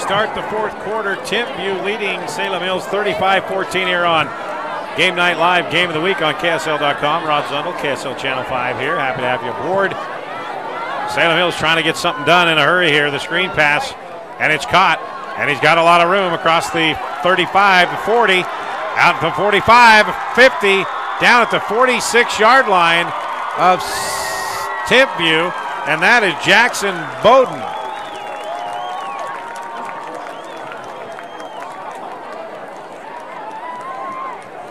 start the fourth quarter. Timpview leading Salem Hills 35-14 here on Game Night Live, Game of the Week on KSL.com. Rod Zundel, KSL Channel 5 here. Happy to have you aboard. Salem Hills trying to get something done in a hurry here. The screen pass, and it's caught. And he's got a lot of room across the 35 to 40, out to 45, 50, down at the 46-yard line of Timpview, and that is Jackson Bowden.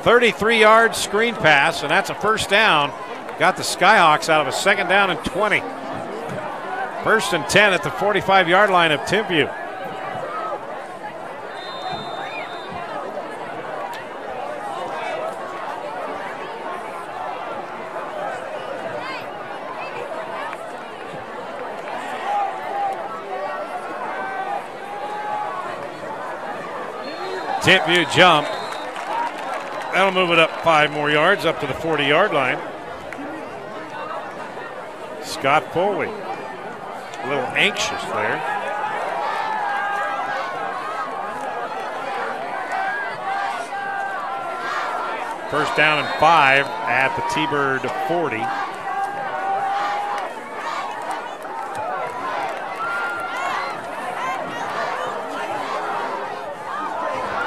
"33-yard screen pass, and that's a first down. Got the Skyhawks out of a second down and 20. First and 10 at the 45-yard line of Timpview. Timpview jumped. That'll move it up 5 more yards, up to the 40-yard line. Scott Foley, a little anxious there. First down and 5 at the T-Bird 40.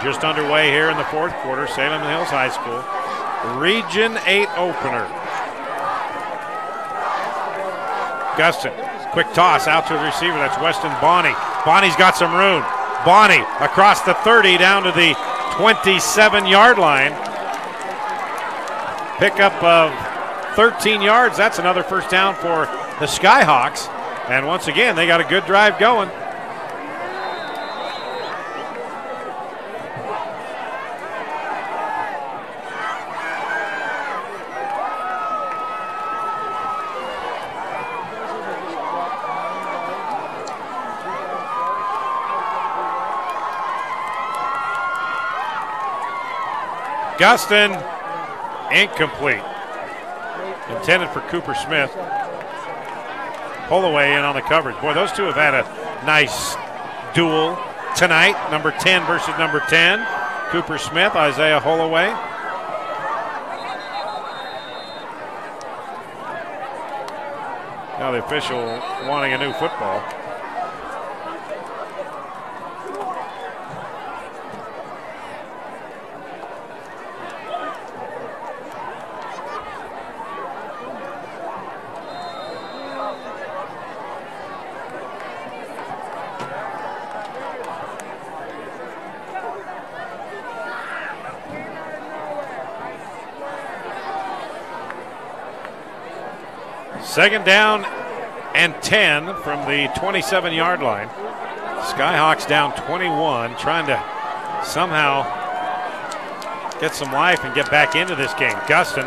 Just underway here in the fourth quarter. Salem Hills High School, Region 8 opener. Gustin, quick toss out to the receiver. That's Weston Bonney. Bonney's got some room. Bonney across the 30 down to the 27-yard line. Pickup of 13 yards. That's another first down for the Skyhawks. And once again, they got a good drive going. Gustin, incomplete. Intended for Cooper Smith. Holloway in on the coverage. Boy, those two have had a nice duel tonight. Number 10 versus number 10. Cooper Smith, Isaiah Holloway. Now the official wanting a new football. Second down and 10 from the 27-yard line. Skyhawks down 21, trying to somehow get some life and get back into this game. Gustin,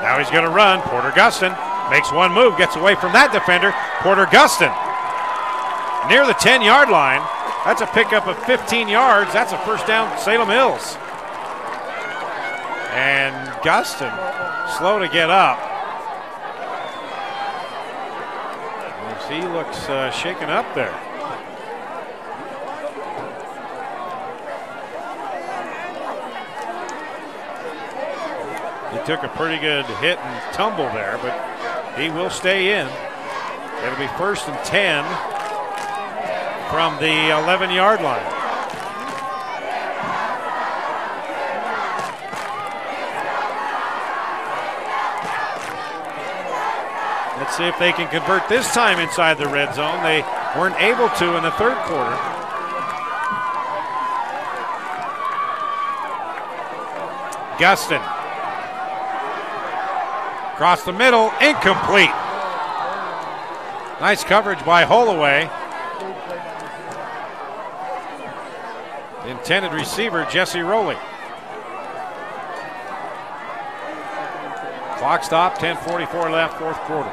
now he's going to run. Porter Gustin makes one move, gets away from that defender. Porter Gustin near the 10-yard line. That's a pickup of 15 yards. That's a first down, Salem Hills. And Gustin slow to get up. He looks shaken up there. He took a pretty good hit and tumble there, but he will stay in. It'll be first and 10 from the 11-yard line. Let's see if they can convert this time inside the red zone. They weren't able to in the third quarter. Gustin. Across the middle, incomplete. Nice coverage by Holloway. The intended receiver, Jesse Rowley. Clock stop, 10:44 left, fourth quarter.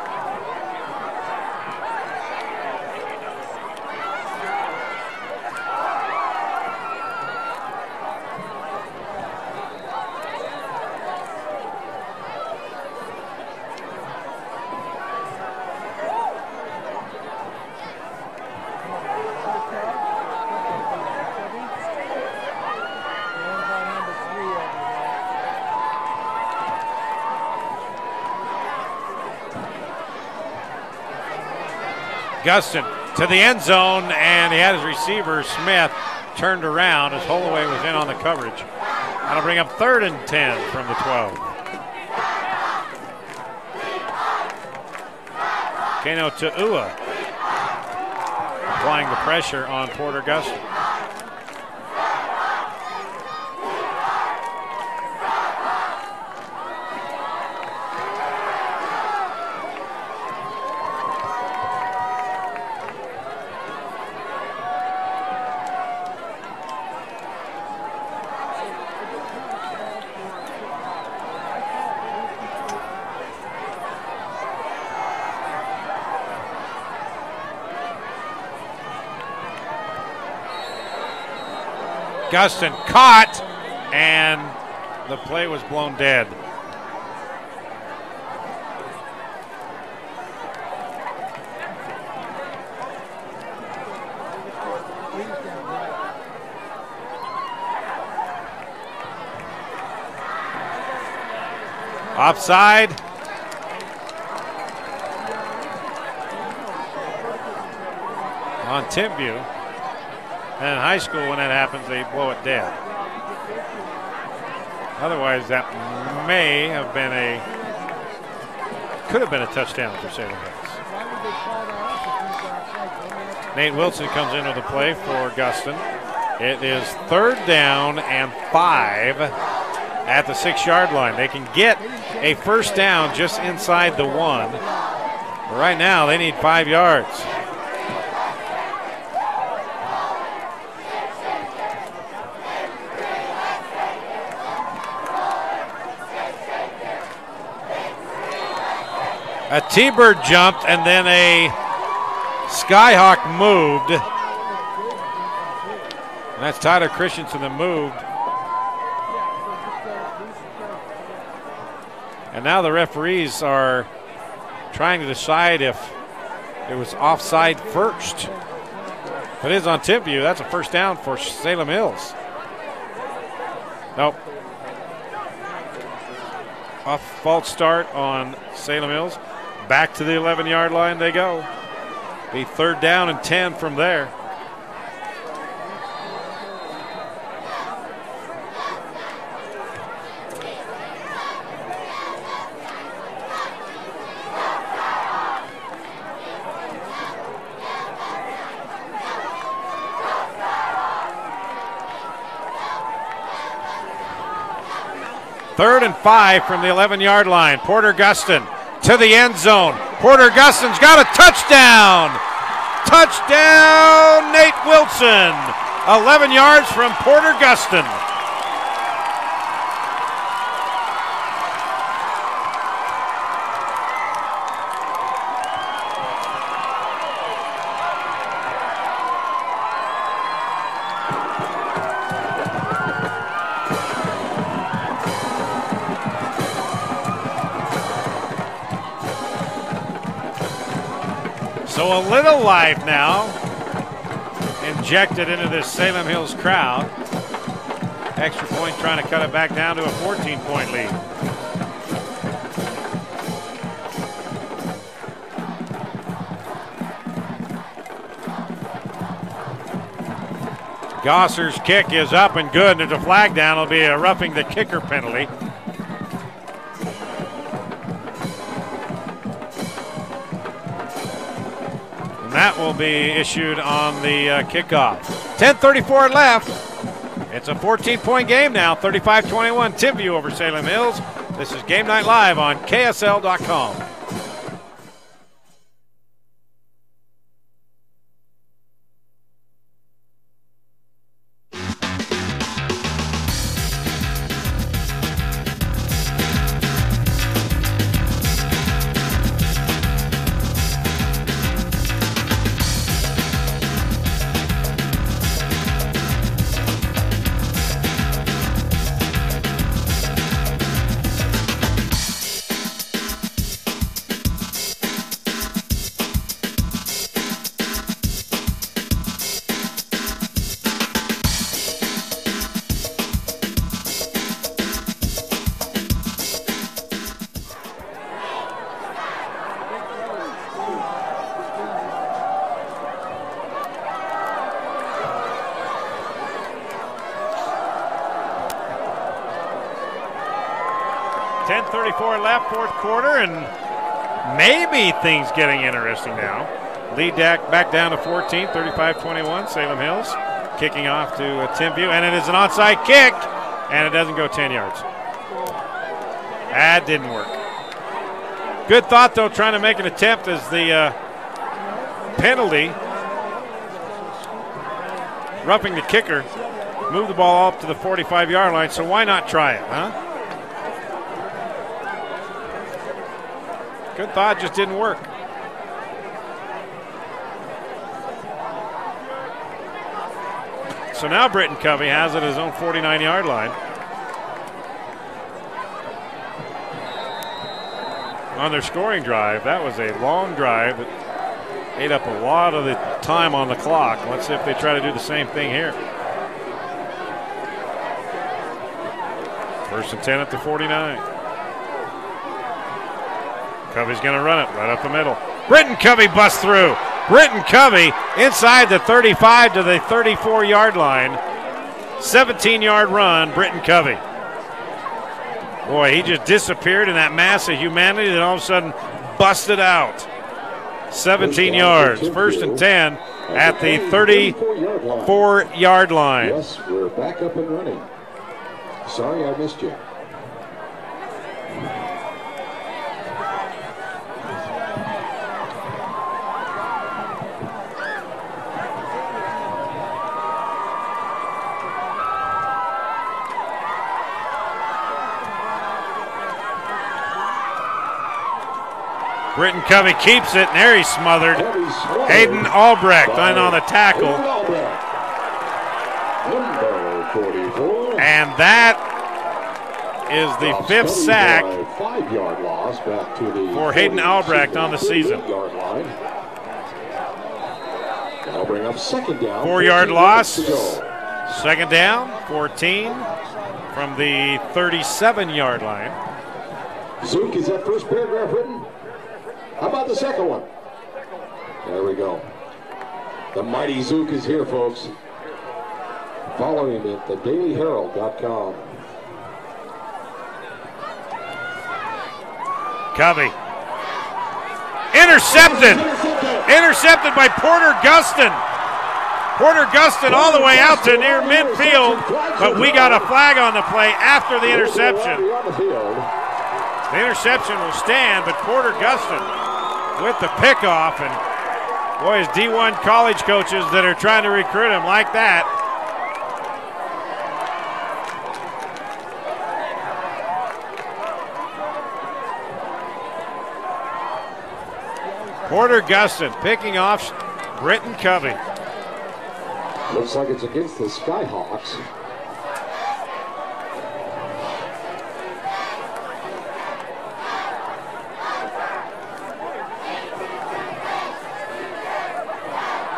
Gustin to the end zone, and he had his receiver, Smith, turned around as Holloway was in on the coverage. That'll bring up 3rd and 10 from the 12. Kano Tu'ua applying the pressure on Porter Gustin. Gustin caught, and the play was blown dead. Offside. On Timpview. And in high school, when that happens, they blow it dead. Otherwise, that may have been could have been a touchdown for Salem Hills. Nate Wilson comes in with a play for Gustin. It is 3rd down and 5 at the 6-yard line. They can get a first down just inside the 1. But right now, they need 5 yards. A T-Bird jumped, and then a Skyhawk moved. And that's Tyler Christensen that moved. And now the referees are trying to decide if it was offside first. If it is on Timpview, that's a first down for Salem Hills. Nope. Off false start on Salem Hills. Back to the 11-yard line they go. Be 3rd down and 10 from there. Third and 5 from the 11-yard line. Porter Gustin to the end zone. Porter Gustin's got a touchdown. Touchdown, Nate Wilson. 11 yards from Porter Gustin. So a little life now injected into this Salem Hills crowd. Extra point trying to cut it back down to a 14-point lead. Gosser's kick is up and good. There's a flag down. It'll be a roughing the kicker penalty. That will be issued on the kickoff. 10:34 left. It's a 14-point game now. 35-21 Timpview over Salem Hills. This is Game Night Live on KSL.com. 10:34 left, fourth quarter, and maybe things getting interesting now. Lead back down to 14, 35-21, Salem Hills. Kicking off to Timpview, and it is an onside kick, and it doesn't go 10 yards. That didn't work. Good thought, though, trying to make an attempt as the penalty. Roughing the kicker. Move the ball up to the 45-yard line, so why not try it, huh? Good thought, just didn't work. So now Britton Covey has it at his own 49-yard line. On their scoring drive, that was a long drive that ate up a lot of the time on the clock. Let's see if they try to do the same thing here. First and 10 at the 49. Covey's going to run it right up the middle. Britton Covey busts through. Britton Covey inside the 35 to the 34-yard line. 17-yard run, Britton Covey. Boy, he just disappeared in that mass of humanity and all of a sudden busted out. 17 yards, first and 10 at the 34-yard line. Yes, we're back up and running. Sorry I missed you. Britton Covey keeps it, and there he's smothered. Hayden Albrecht on the tackle. And that is the fifth sack for Hayden Albrecht on the season. 4-yard loss. Second down, 14 from the 37-yard line. Zook, is that first paragraph written? How about the second one? There we go. The mighty Zook is here, folks. Follow him at thedailyherald.com. Covey. Intercepted. Intercepted by Porter Gustin. Porter Gustin all the way out to near midfield, but we got a flag on the play after the interception. The interception will stand, but Porter Gustin with the pickoff, and boy, his D1 college coaches that are trying to recruit him like that. Porter Gustin picking off Britton Covey. Looks like it's against the Skyhawks.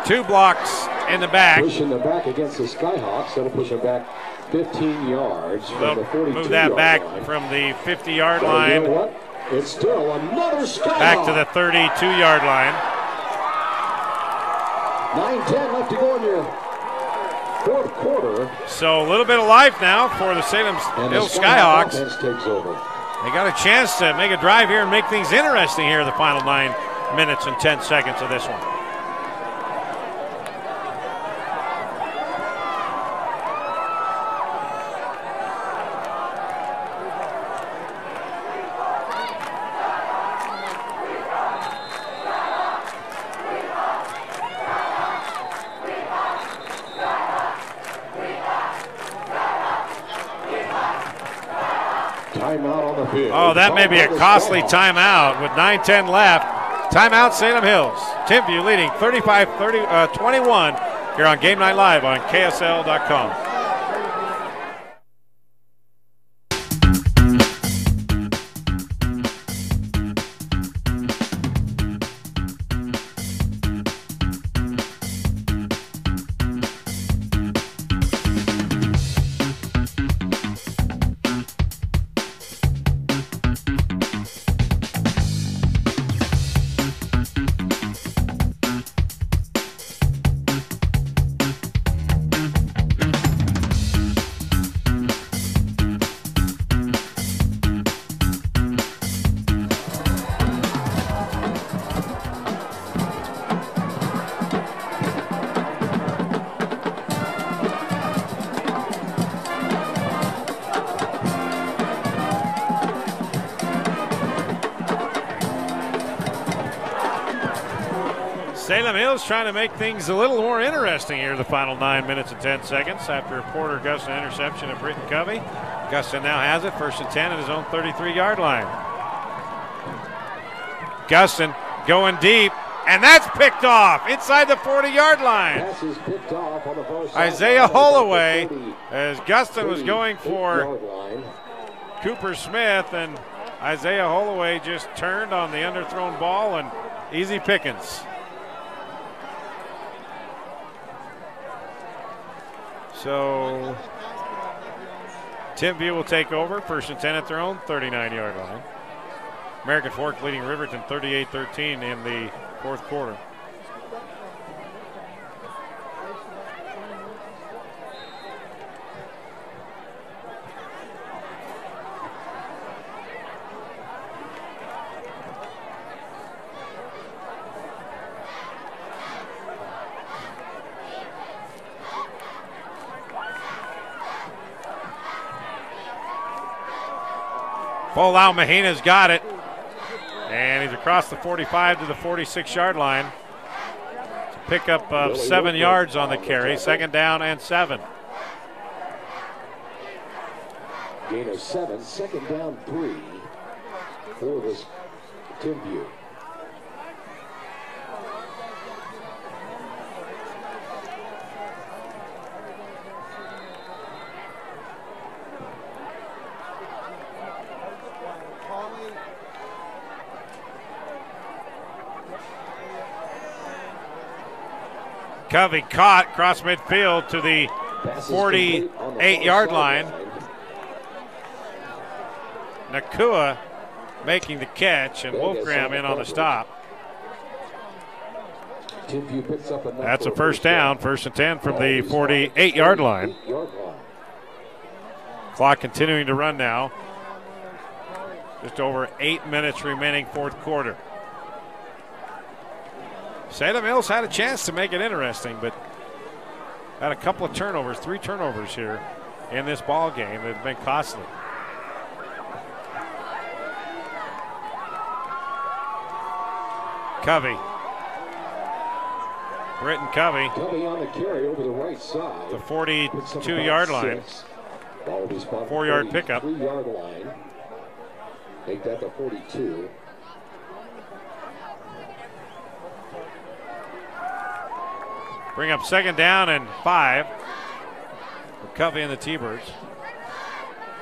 Two blocks in the back. Pushing the back against the Skyhawks. That'll push them back 15 yards. They'll move that back from the 50-yard line. You know what? It's still another Skyhawk. Back to the 32-yard line. 9-10 left to go in your fourth quarter. So a little bit of life now for the Salem Hills Skyhawks. Takes over. They got a chance to make a drive here and make things interesting here in the final 9 minutes and 10 seconds of this one. Oh, that may be a costly timeout with 9:10 left. Timeout, Salem Hills. Timpview leading 35-21 here on Game Night Live on KSL.com. Salem Hills trying to make things a little more interesting here the final 9 minutes and 10 seconds after a Porter Gustin interception of Britton Covey. Gustin now has it, 1st and 10 at his own 33-yard line. Gustin going deep, and that's picked off inside the 40-yard line. Isaiah Holloway, as Gustin was going for Cooper Smith, and Isaiah Holloway just turned on the underthrown ball, and easy pickings. So Timpview will take over, 1st and 10 at their own 39-yard line. American Fork leading Riverton 38-13 in the 4th quarter. Folau Mahina's got it, and he's across the 45 to the 46-yard line. It's a pickup of 7 yards on the carry, 2nd down and 7. Gain of 7, 2nd down 3 for this Timpview. Covey caught across midfield to the 48-yard line. Nakua making the catch, and Wolfgram in on the stop. That's a 1st down, 1st and 10 from the 48-yard line. Clock continuing to run now. Just over 8 minutes remaining, 4th quarter. Salem Hills had a chance to make it interesting, but had a couple of turnovers, 3 turnovers here in this ball game that have been costly. Covey. Britton Covey. Covey on the carry over the right side. The 42-yard line. 4-yard pickup. 3-yard line. Make that the 42. Bring up 2nd down and 5 for Covey and the T-Birds.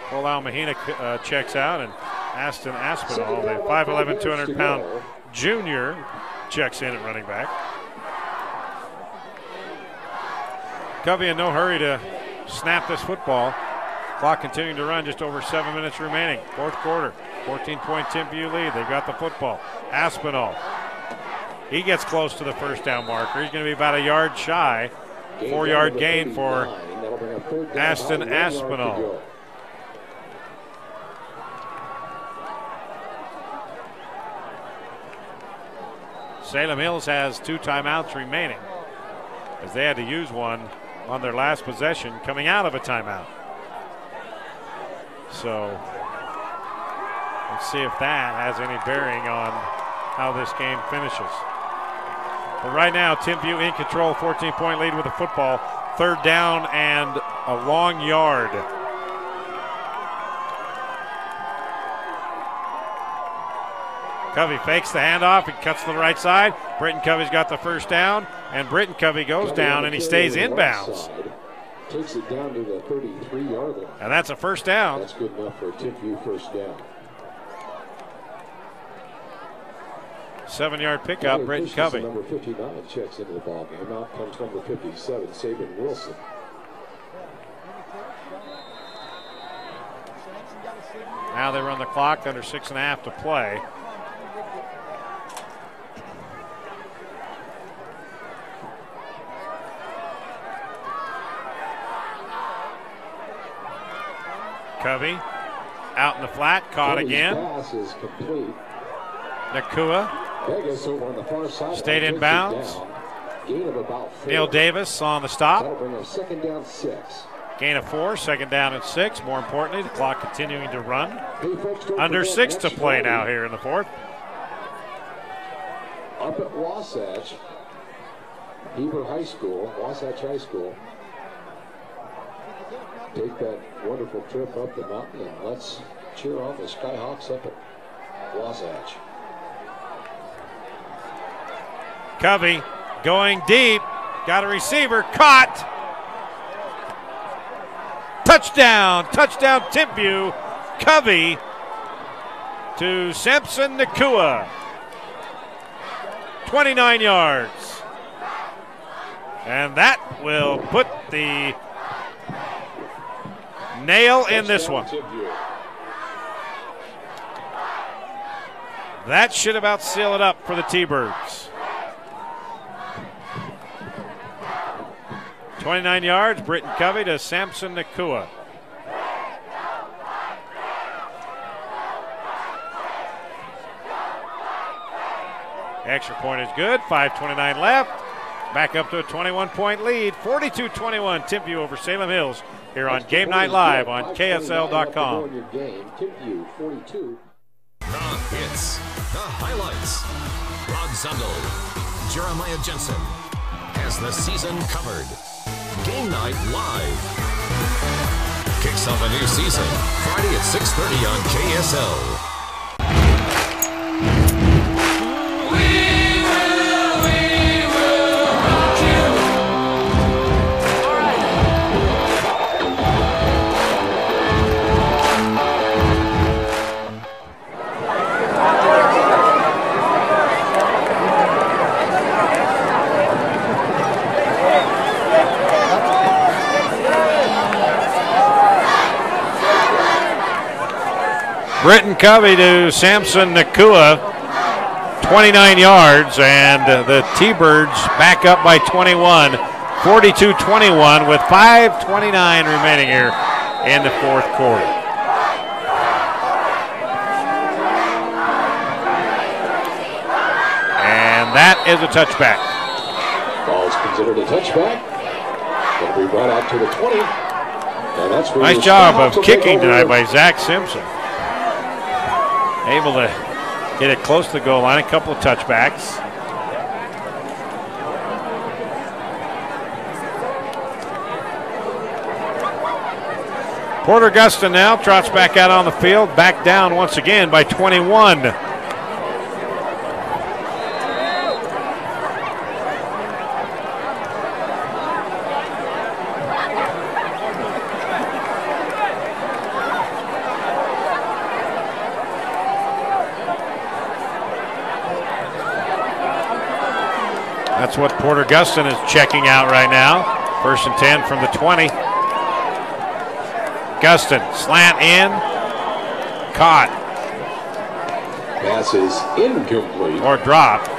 Folau Mahina checks out, and Aston Aspinall, the 5'11", 200-pound junior, checks in at running back. Covey in no hurry to snap this football. Clock continuing to run, just over 7 minutes remaining. 4th quarter, 14-point Timpview lead. They've got the football. Aspinall. He gets close to the 1st down marker. He's going to be about a yard shy. 4-yard gain for Aston Aspinall. Salem Hills has 2 timeouts remaining, as they had to use one on their last possession coming out of a timeout. So let's see if that has any bearing on how this game finishes. But right now, Timpview in control, 14-point lead with the football. 3rd down and a long yard. Covey fakes the handoff and cuts to the right side. Britton Covey's got the 1st down, and Britton Covey goes down and he stays inbounds. Takes it down to the 33-yard line. And that's a 1st down. That's good enough for a Timpview 1st down. 7-yard pickup, Britton Covey. Number 59 checks into the ball game. Out comes number 57, Saban Wilson. Now they run the clock, under 6.5 to play. Covey out in the flat, caught again. Pass is complete. Nakua Vegas over on the far side. stayed in bounds. Gain of about 4. Neil Davis on the stop. That'll bring up 2nd down 6. Gain of 4, 2nd down and 6. More importantly, the clock continuing to run. Hey, folks, Under 6 to play now here in the 4th. Up at Wasatch, Heber High School, Wasatch High School. Take that wonderful trip up the mountain, and let's cheer on the Skyhawks up at Wasatch. Covey going deep. Got a receiver. Caught. Touchdown. Touchdown Timpview. Covey to Samson Nakua. 29 yards. And that will put the nail in this one. That should about seal it up for the T-Birds. 29 yards, Britton Covey to Samson Nakua. Extra point is good, 5:29 left. Back up to a 21-point lead, 42-21, Timpview over Salem Hills here on Game Night Live on KSL.com. The hits, the highlights. Rod Zundel, Jeremiah Jensen has the season covered. Game Night Live kicks off a new season Friday at 6:30 on KSL. Britton Covey to Samson Nakua, 29 yards, and the T-Birds back up by 21, 42-21 with 5:29 remaining here in the fourth quarter. And that is a touchback. Ball is considered a touchback. Going to be brought out to the 20. And that's where nice job of kicking tonight by Zach Simpson. Able to get it close to the goal line, a couple of touchbacks. Porter Gustin now trots back out on the field, back down once again by 21. That's what Porter Gustin is checking out right now. 1st and 10 from the 20. Gustin, slant in, caught. Pass is incomplete. Or dropped,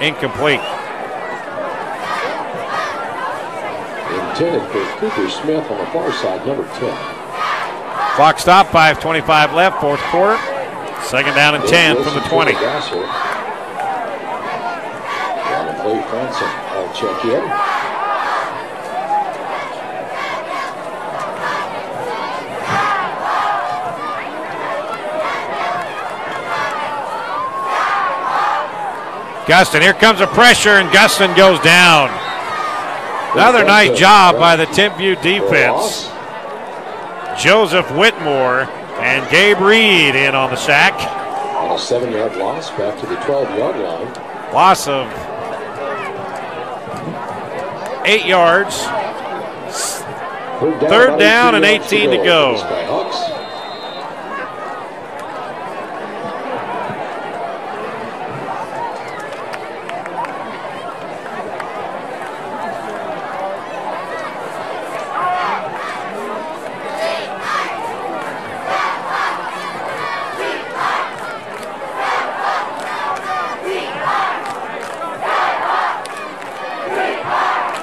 incomplete. Intended for Cooper Smith on the far side, number 10. Clock stop, 5:25 left, fourth quarter. 2nd down and 10 from the 20. Clay Franson will check in. Gustin, here comes a pressure, and Gustin goes down. Another nice job by the Timpview defense. Joseph Whitmore and Gabe Reed in on the sack. On a 7-yard loss, back to the 12-yard line. Loss of 8 yards. 3rd down and 18 to go.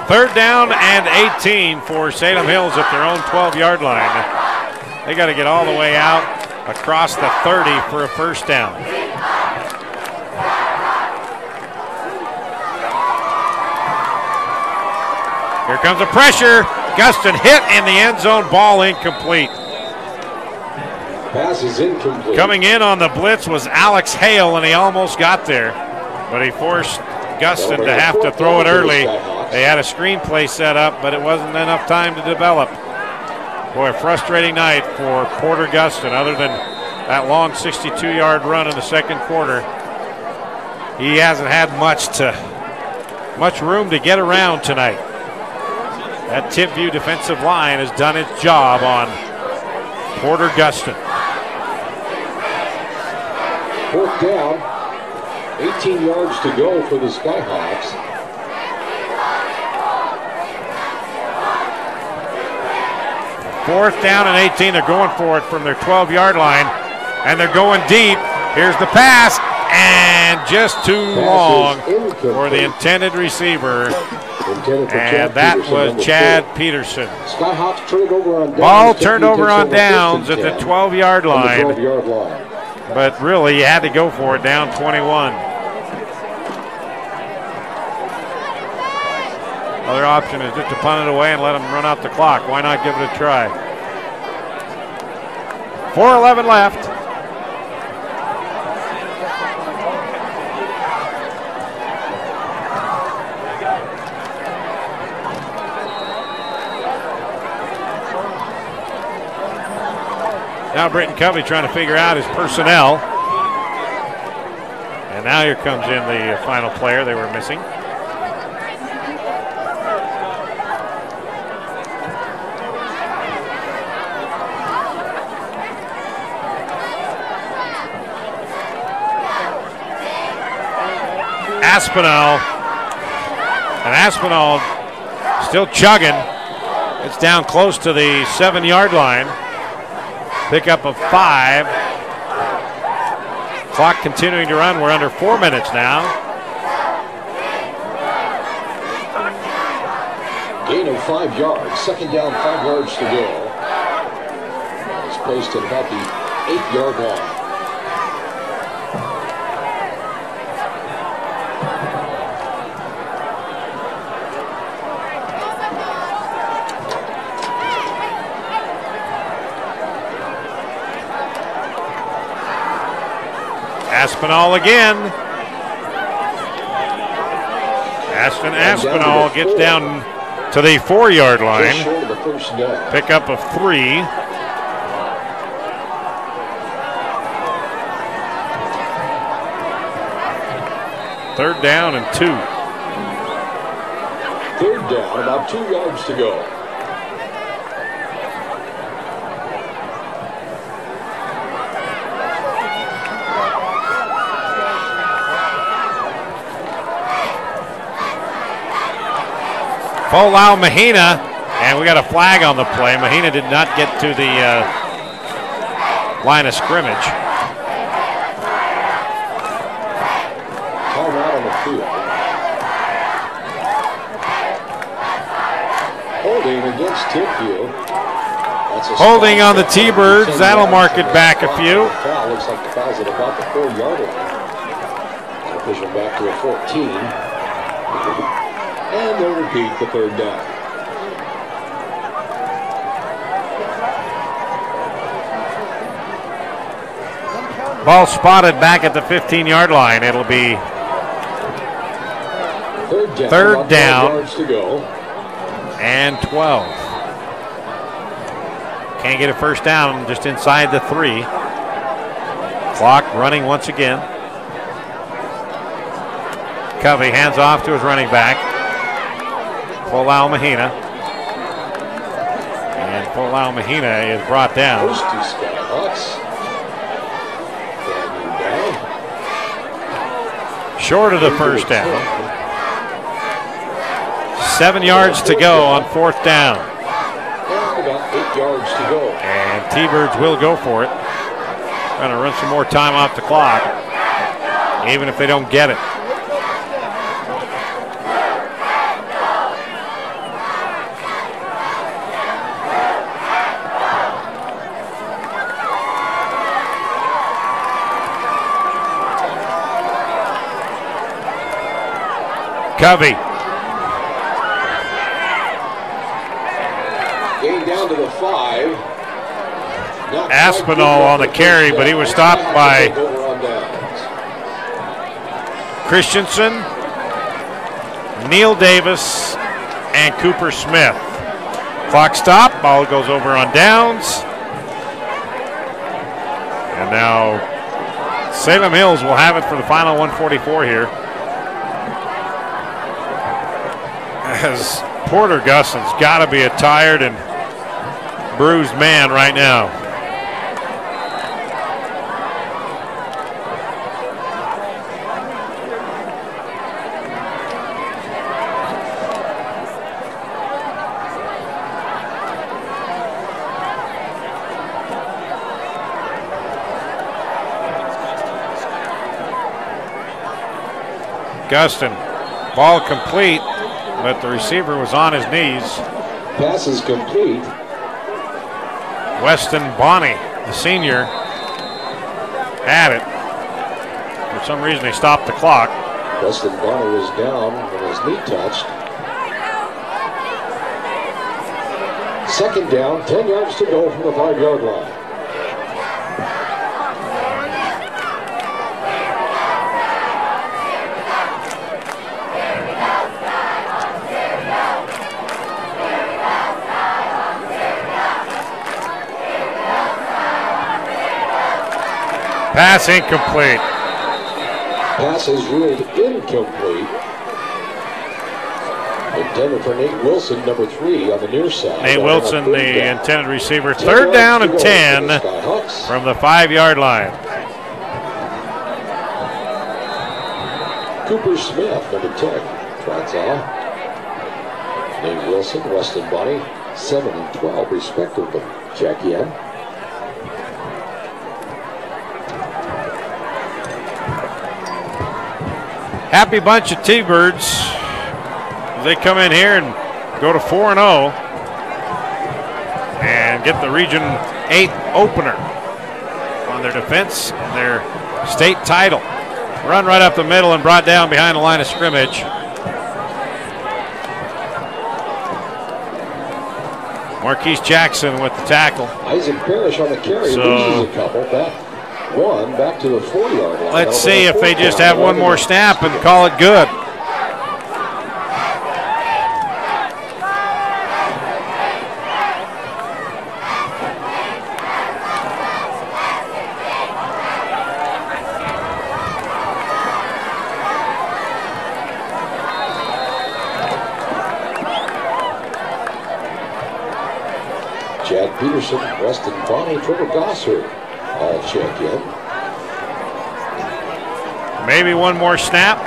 Third down and 18 for Salem Hills at their own 12-yard line. They got to get all the way out across the 30 for a first down. Here comes the pressure. Gustin hit in the end zone, ball incomplete. Pass is incomplete. Coming in on the blitz was Alex Hale, and he almost got there, but he forced Guston to have to throw it early. They had a screenplay set up, but it wasn't enough time to develop. Boy, a frustrating night for Porter Guston. Other than that long 62-yard run in the second quarter, he hasn't had much room to get around tonight. That Timpview defensive line has done its job on Porter Guston. Fourth down, 18 yards to go for the Skyhawks. Fourth down and 18. They're going for it from their 12-yard line, and they're going deep. Here's the pass, and just too long for the intended receiver. And that was Chad Peterson. Skyhawks turned over on downs. Ball turned over on downs at the 12-yard line. But really, you had to go for it down 21. Other option is just to punt it away and let them run out the clock. Why not give it a try? 4:11 left. Now Britton Covey trying to figure out his personnel. And now here comes in the final player they were missing. Aspinall. And Aspinall still chugging. It's down close to the 7-yard line. Pickup of 5. Clock continuing to run. We're under 4 minutes now. Gain of 5 yards. Second down, 5 yards to go. It's placed at about the 8-yard line. Aspinall again. Ashton Aspinall gets down to the 4-yard line. Pickup of 3. Third down and 2. Third down, about 2 yards to go. Folau Mahina, and we got a flag on the play. Mahina did not get to the line of scrimmage. Time out on the field. Holding against Timpview. Holding on the T-Birds. That'll mark it back a few. Foul looks like the foul's at about the 4-yard line. Official back to a 14. And they'll repeat the third down. Ball spotted back at the 15-yard line. It'll be third down yards to go. And 12. Can't get a first down, just inside the 3. Clock running once again. Covey hands off to his running back. Folau Mahina. And Folau Mahina is brought down. Short of the first down. 7 yards to go on 4th down. And about 8 yards to go. And T-Birds will go for it. Trying to run some more time off the clock, even if they don't get it. Covey. Gain down to the 5. Aspinall on the carry, but he was stopped by Christensen Neil Davis, and Cooper Smith. Clock stop, ball goes over on downs. And now Salem Hills will have it for the final 144 here. As Porter Gustin's got to be a tired and bruised man right now. Gustin, ball complete, but the receiver was on his knees. Pass is complete. Weston Bonney, the senior, had it. For some reason, they stopped the clock. Weston Bonney was down when his knee touched. Second down, 10 yards to go from the 5-yard line. Pass incomplete. Pass is ruled incomplete. Intended for Nate Wilson, number 3 on the near side. Nate Wilson, the intended receiver. Third down and 10 from the 5-yard line. Cooper Smith, number 10, trots off. Nate Wilson, Weston Bonney, 7 and 12 respectively. Check in. Happy bunch of T-Birds. They come in here and go to 4-0 and get the Region 8 opener on their defense and their state title. Run right up the middle and brought down behind the line of scrimmage. Marquise Jackson with the tackle. Isaac Parrish on the carry, loses a couple. Back to the 40-yard line. Let's see if they just have one more snap and call it good. Chad Peterson, Weston Bonney, Trevor Gossard. All check in. Maybe one more snap.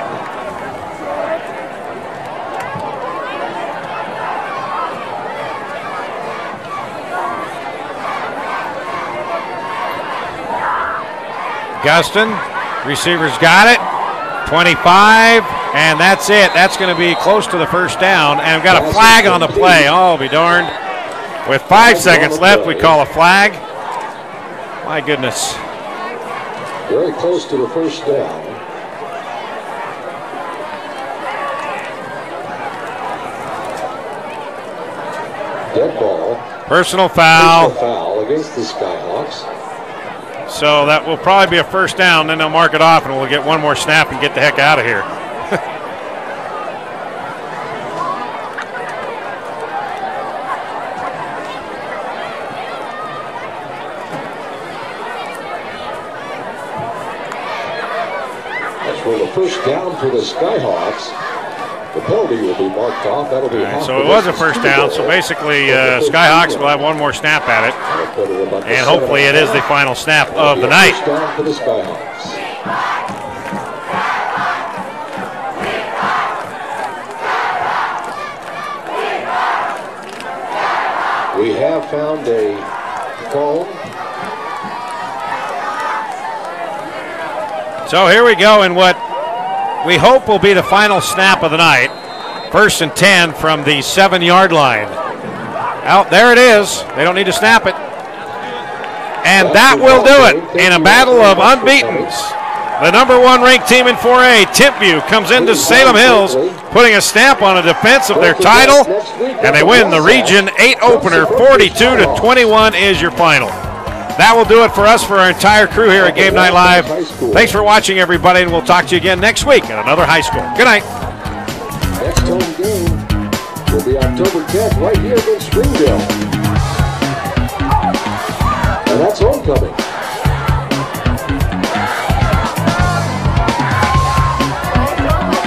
Gustin, receivers got it. 25, and that's it. That's going to be close to the first down. And we've got a flag on the play. Oh, be darned. With 5 seconds left, we call a flag. My goodness. Very close to the first down. Dead ball. Personal foul. Personal foul against the Skyhawks. So that will probably be a first down. Then they'll mark it off, and we'll get one more snap and get the heck out of here. For the first down for the Skyhawks. The penalty will be marked off. That'll be so it was a first down. So basically, Skyhawks will have one more snap at it. And hopefully it is the final snap of the night. First down for the Skyhawks. We have found a phone. So here we go in what we hope will be the final snap of the night. 1st and 10 from the 7-yard line. Out there it is. They don't need to snap it. And that will do it in a battle of unbeatens. The number 1 ranked team in 4A, Timpview, comes into Salem Hills, putting a stamp on a defense of their title, and they win the Region 8 opener. 42-21 is your final. That will do it for us, for our entire crew here at Game Night Live. Thanks for watching, everybody, and we'll talk to you again next week at another high school. Good night. will be October 10th right here in Springville. And that's homecoming.